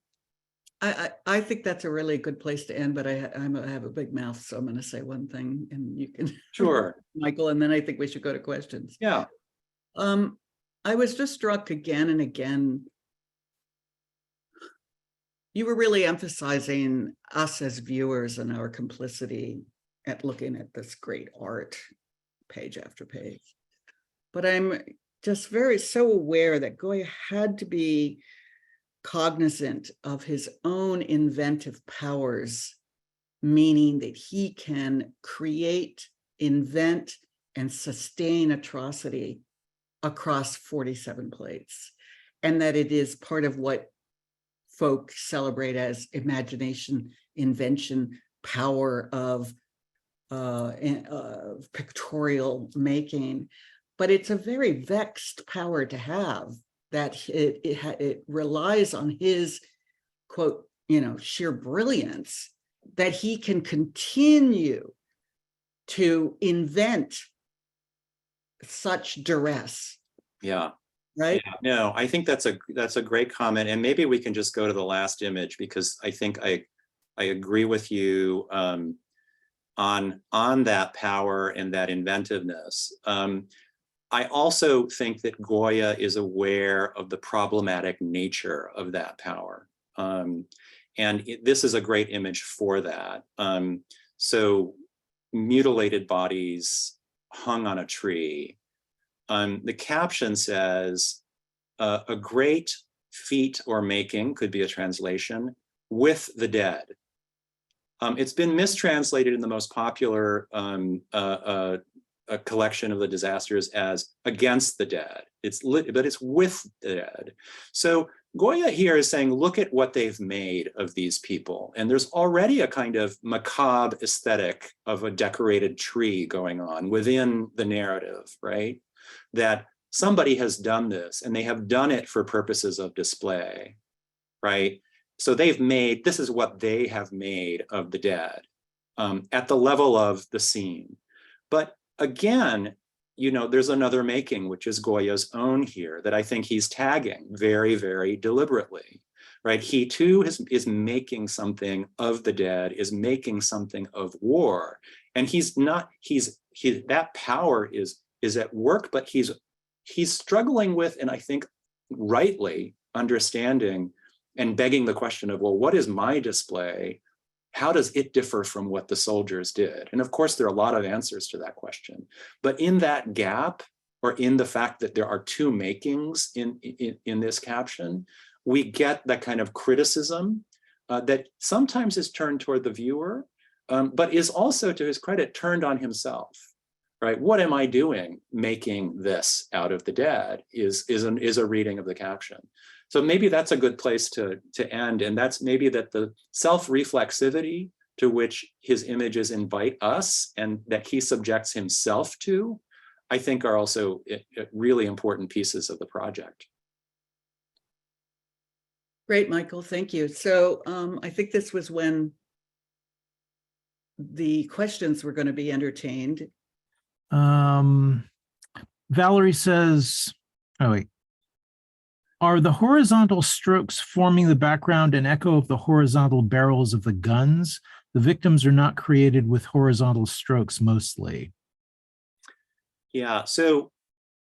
I think that's a really good place to end, but I have a big mouth, so I'm going to say one thing and you can. Sure. Michael, and then I think we should go to questions. Yeah. I was just struck again and again. You were really emphasizing us as viewers and our complicity at looking at this great art page after page. But I'm just so aware that Goya had to be cognizant of his own inventive powers, meaning that he can create, invent, and sustain atrocity across 47 plates, and that it is part of what folk celebrate as imagination, invention, power of pictorial making. But it's a very vexed power to have, that it relies on his, quote, sheer brilliance, that he can continue to invent such duress. Yeah. Right. Yeah, no, I think that's a great comment, and maybe we can just go to the last image, because I think I agree with you on that power and that inventiveness. I also think that Goya is aware of the problematic nature of that power, and this is a great image for that. So mutilated bodies hung on a tree. The caption says, a great feat or making, could be a translation, with the dead. It's been mistranslated in the most popular a collection of the disasters as against the dead. But it's with the dead. So Goya here is saying, look at what they've made of these people. And there's already a kind of macabre aesthetic of a decorated tree going on within the narrative, right? That somebody has done this and they have done it for purposes of display, right? So they've made, this is what they have made of the dead at the level of the scene. But again, you know, there's another making, which is Goya's own here, that I think he's tagging very, very deliberately, right? He too is making something of the dead, is making something of war. And he's not, that power is at work, but he's struggling with, and I think rightly understanding and begging the question of, well, what is my display? How does it differ from what the soldiers did? And of course, there are a lot of answers to that question. But in that gap, or in the fact that there are two makings in this caption, we get that kind of criticism that sometimes is turned toward the viewer, but is also, to his credit, turned on himself, right? What am I doing making this out of the dead is a reading of the caption. So maybe that's a good place to end. And that's maybe that the self-reflexivity to which his images invite us and that he subjects himself to, I think are also really important pieces of the project. Great, Michael, thank you. So I think this was when the questions were going to be entertained. Valerie says, oh wait. Are the horizontal strokes forming the background an echo of the horizontal barrels of the guns? The victims are not created with horizontal strokes mostly. Yeah, so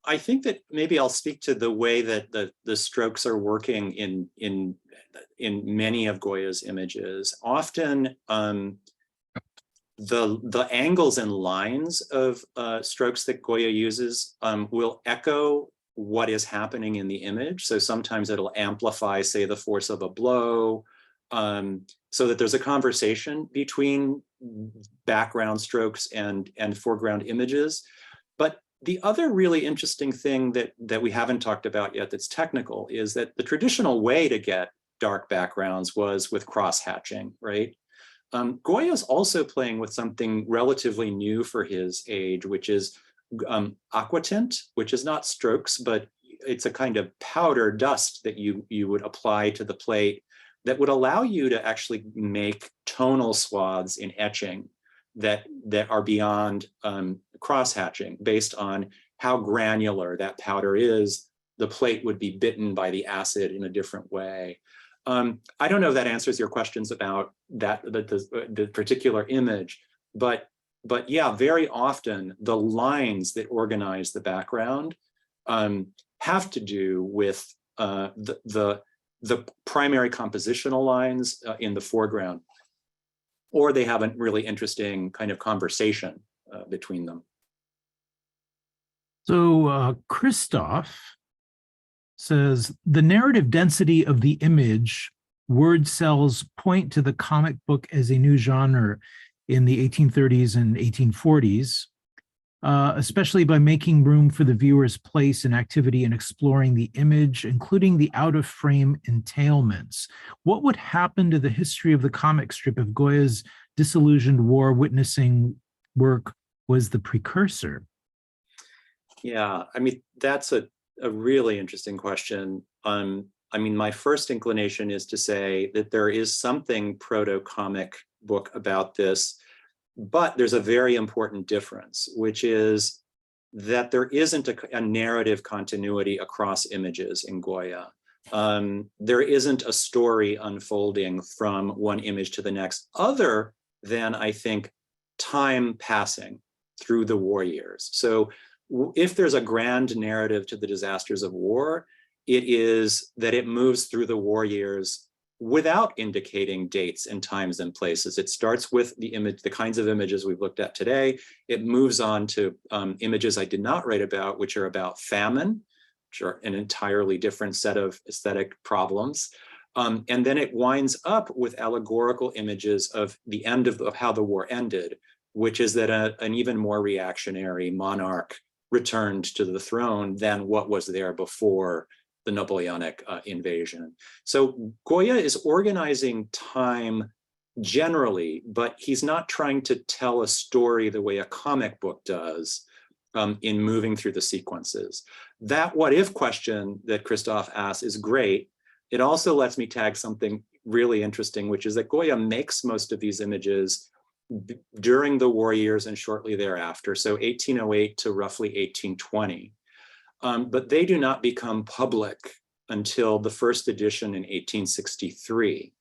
I think that maybe I'll speak to the way that the strokes are working in many of Goya's images. Often the angles and lines of strokes that Goya uses will echo what is happening in the image. So sometimes it'll amplify, say, the force of a blow, so that there's a conversation between background strokes and foreground images. But the other really interesting thing that we haven't talked about yet that's technical is that the traditional way to get dark backgrounds was with cross-hatching, right? Goya's also playing with something relatively new for his age, which is aquatint, which is not strokes, but it's a kind of powder dust that you would apply to the plate that would allow you to actually make tonal swaths in etching that are beyond cross-hatching. Based on how granular that powder is, the plate would be bitten by the acid in a different way. I don't know if that answers your questions about the particular image, but yeah, very often the lines that organize the background have to do with the primary compositional lines in the foreground, or they have a really interesting kind of conversation between them. So Christoph says, the narrative density of the image word cells point to the comic book as a new genre in the 1830s and 1840s, especially by making room for the viewer's place and activity in exploring the image, including the out-of-frame entailments. What would happen to the history of the comic strip if Goya's disillusioned war witnessing work was the precursor? Yeah, I mean, that's a really interesting question. I mean, my first inclination is to say that there is something proto-comic book about this, but there's a very important difference, which is that there isn't a narrative continuity across images in Goya. There isn't a story unfolding from one image to the next, other than, I think, time passing through the war years. So if there's a grand narrative to the disasters of war, it is that it moves through the war years without indicating dates and times and places. It starts with the image, the kinds of images we've looked at today. It moves on to images I did not write about, which are about famine, which are an entirely different set of aesthetic problems. And then it winds up with allegorical images of the end of how the war ended, which is that an even more reactionary monarch returned to the throne than what was there before the Napoleonic invasion. So Goya is organizing time generally, but he's not trying to tell a story the way a comic book does in moving through the sequences. That what if question that Christoph asked is great. It also lets me tag something really interesting, which is that Goya makes most of these images during the war years and shortly thereafter, so 1808 to roughly 1820. But they do not become public until the first edition in 1863.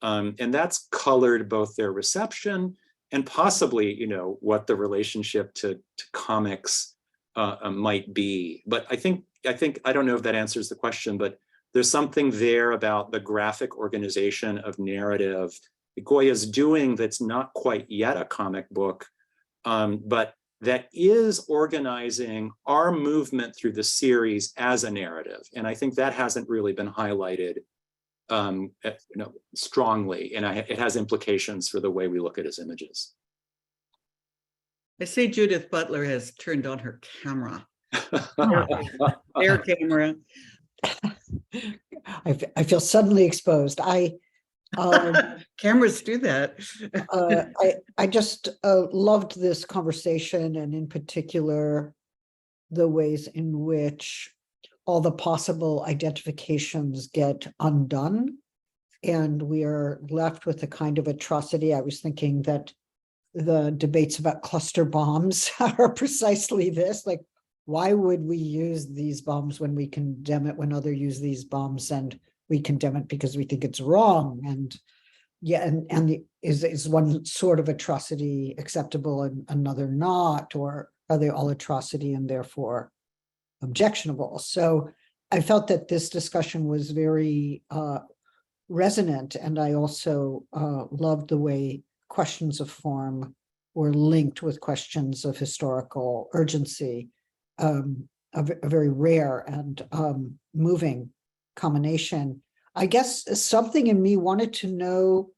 And that's colored both their reception and possibly, you know, what the relationship to comics might be. But I think, I don't know if that answers the question, but there's something there about the graphic organization of narrative Goya's doing that's not quite yet a comic book, but that is organizing our movement through the series as a narrative. And I think that hasn't really been highlighted strongly, and it has implications for the way we look at his images. I see Judith Butler has turned on her camera. Their camera. I feel suddenly exposed. Cameras do that. I just loved this conversation, and in particular, the ways in which all the possible identifications get undone, and we are left with a kind of atrocity. I was thinking that the debates about cluster bombs are precisely this, like, why would we use these bombs when we condemn it when others use these bombs, and we condemn it because we think it's wrong? And yeah, and is one sort of atrocity acceptable and another not, or are they all atrocity and therefore objectionable? So I felt that this discussion was very resonant, and I also loved the way questions of form were linked with questions of historical urgency, a very rare and moving combination. I guess something in me wanted to know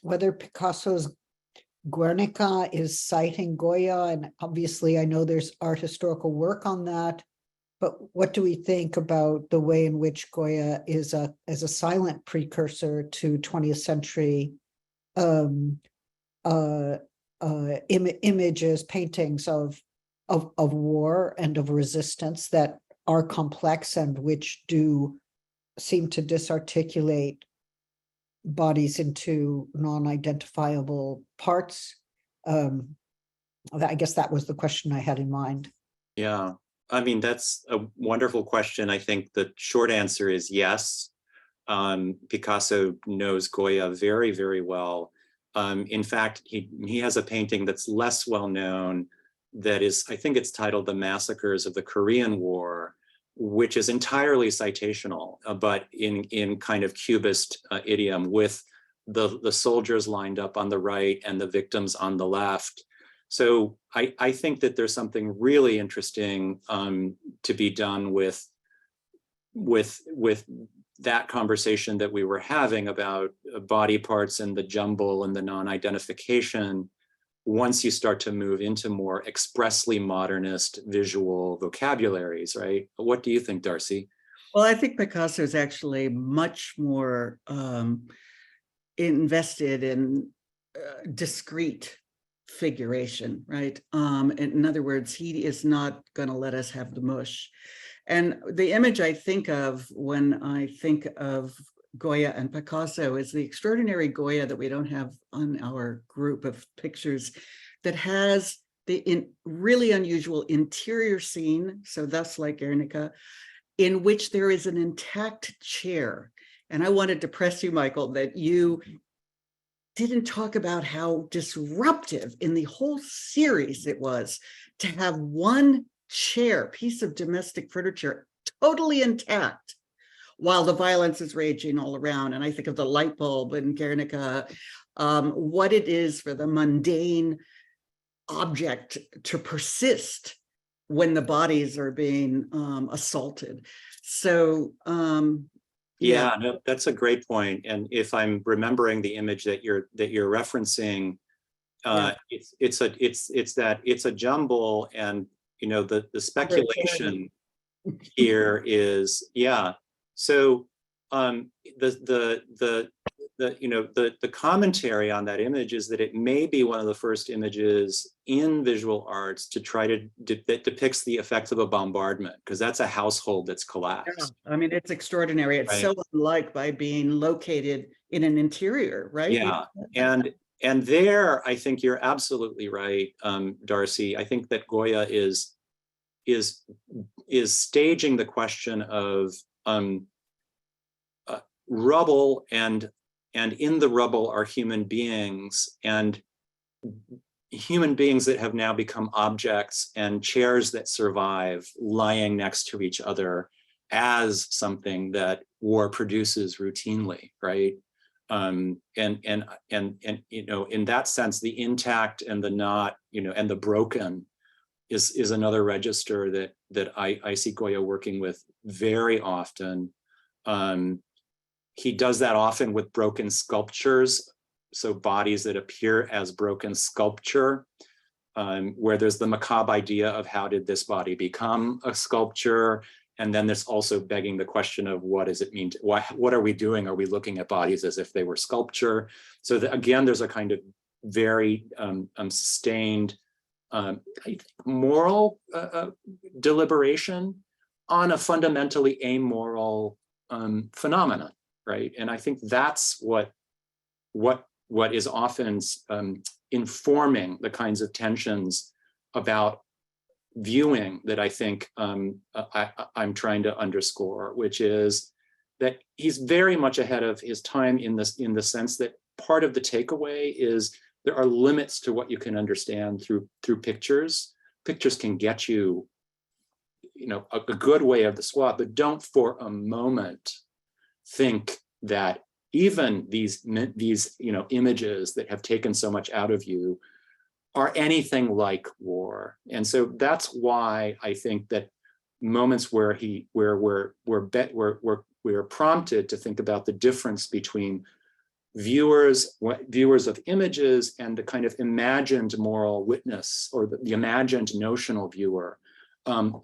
whether Picasso's Guernica is citing Goya, and obviously I know there's art historical work on that, but what do we think about the way in which Goya is as a silent precursor to 20th century images, paintings of war and of resistance that are complex and which do seem to disarticulate bodies into non-identifiable parts? I guess that was the question I had in mind. Yeah, I mean, that's a wonderful question. I think the short answer is yes. Picasso knows Goya very, very well. In fact, he has a painting that's less well known that is, I think it's titled The Massacres of the Korean War, which is entirely citational, but in kind of Cubist idiom, with the soldiers lined up on the right and the victims on the left. So I think that there's something really interesting to be done with that conversation that we were having about body parts and the jumble and the non-identification, once you start to move into more expressly modernist visual vocabularies, right? What do you think, Darcy? Well, I think Picasso is actually much more invested in discrete figuration, right? In other words, he is not going to let us have the mush. And the image I think of when I think of Goya and Picasso is the extraordinary Goya that we don't have on our group of pictures, that has the really unusual interior scene, so thus like Guernica, in which there is an intact chair. And I wanted to press you, Michael, that you didn't talk about how disruptive in the whole series it was to have one chair, piece of domestic furniture, totally intact while the violence is raging all around. And I think of the light bulb in Guernica, what it is for the mundane object to persist when the bodies are being assaulted. So yeah, no, that's a great point. And if I'm remembering the image that you're referencing, it's a jumble, and you know the speculation here is, yeah. So the commentary on that image is that it may be one of the first images in visual arts to try to that depicts the effects of a bombardment, because that's a household that's collapsed. Yeah, I mean, it's extraordinary. It's Right. so unlike by being located in an interior, right? Yeah, and there, I think you're absolutely right, Darcy. I think that Goya is staging the question of rubble, and in the rubble are human beings, and human beings that have now become objects, and chairs that survive lying next to each other as something that war produces routinely, right? And in that sense, the intact and the not, and the broken is another register that I see Goya working with very often. He does that often with broken sculptures, so bodies that appear as broken sculpture, where there's the macabre idea of how did this body become a sculpture? And then there's also begging the question of what does it mean? What are we doing? Are we looking at bodies as if they were sculpture? So again, there's a kind of very sustained I think moral deliberation on a fundamentally amoral phenomenon, right? And I think that's what is often informing the kinds of tensions about viewing that I think I'm trying to underscore, which is that he's very much ahead of his time in the sense that part of the takeaway is there are limits to what you can understand through pictures. Pictures can get you, a good way of the swap, but don't for a moment think that even these images that have taken so much out of you are anything like war. And so that's why I think that moments where we're prompted to think about the difference between viewers of images and the kind of imagined moral witness, or the imagined notional viewer,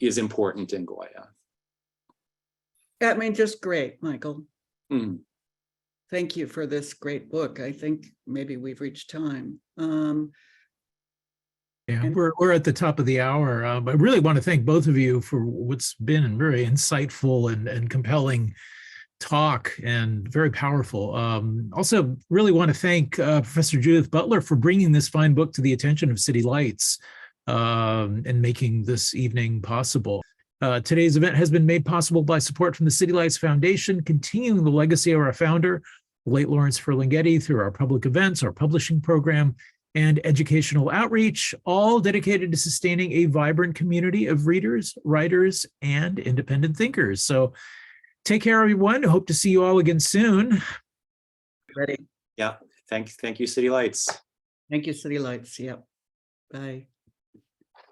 is important in Goya. I mean, just great, Michael. Mm. Thank you for this great book. I think maybe we've reached time. Yeah, we're at the top of the hour, but I really want to thank both of you for what's been a very insightful and compelling talk, and very powerful. Also, really want to thank Professor Judith Butler for bringing this fine book to the attention of City Lights and making this evening possible. Today's event has been made possible by support from the City Lights Foundation, continuing the legacy of our founder, the late Lawrence Ferlinghetti, through our public events, our publishing program, and educational outreach, all dedicated to sustaining a vibrant community of readers, writers, and independent thinkers. So take care, everyone. Hope to see you all again soon. Ready. Yeah, thank you, City Lights. Thank you, City Lights. Yep. Bye.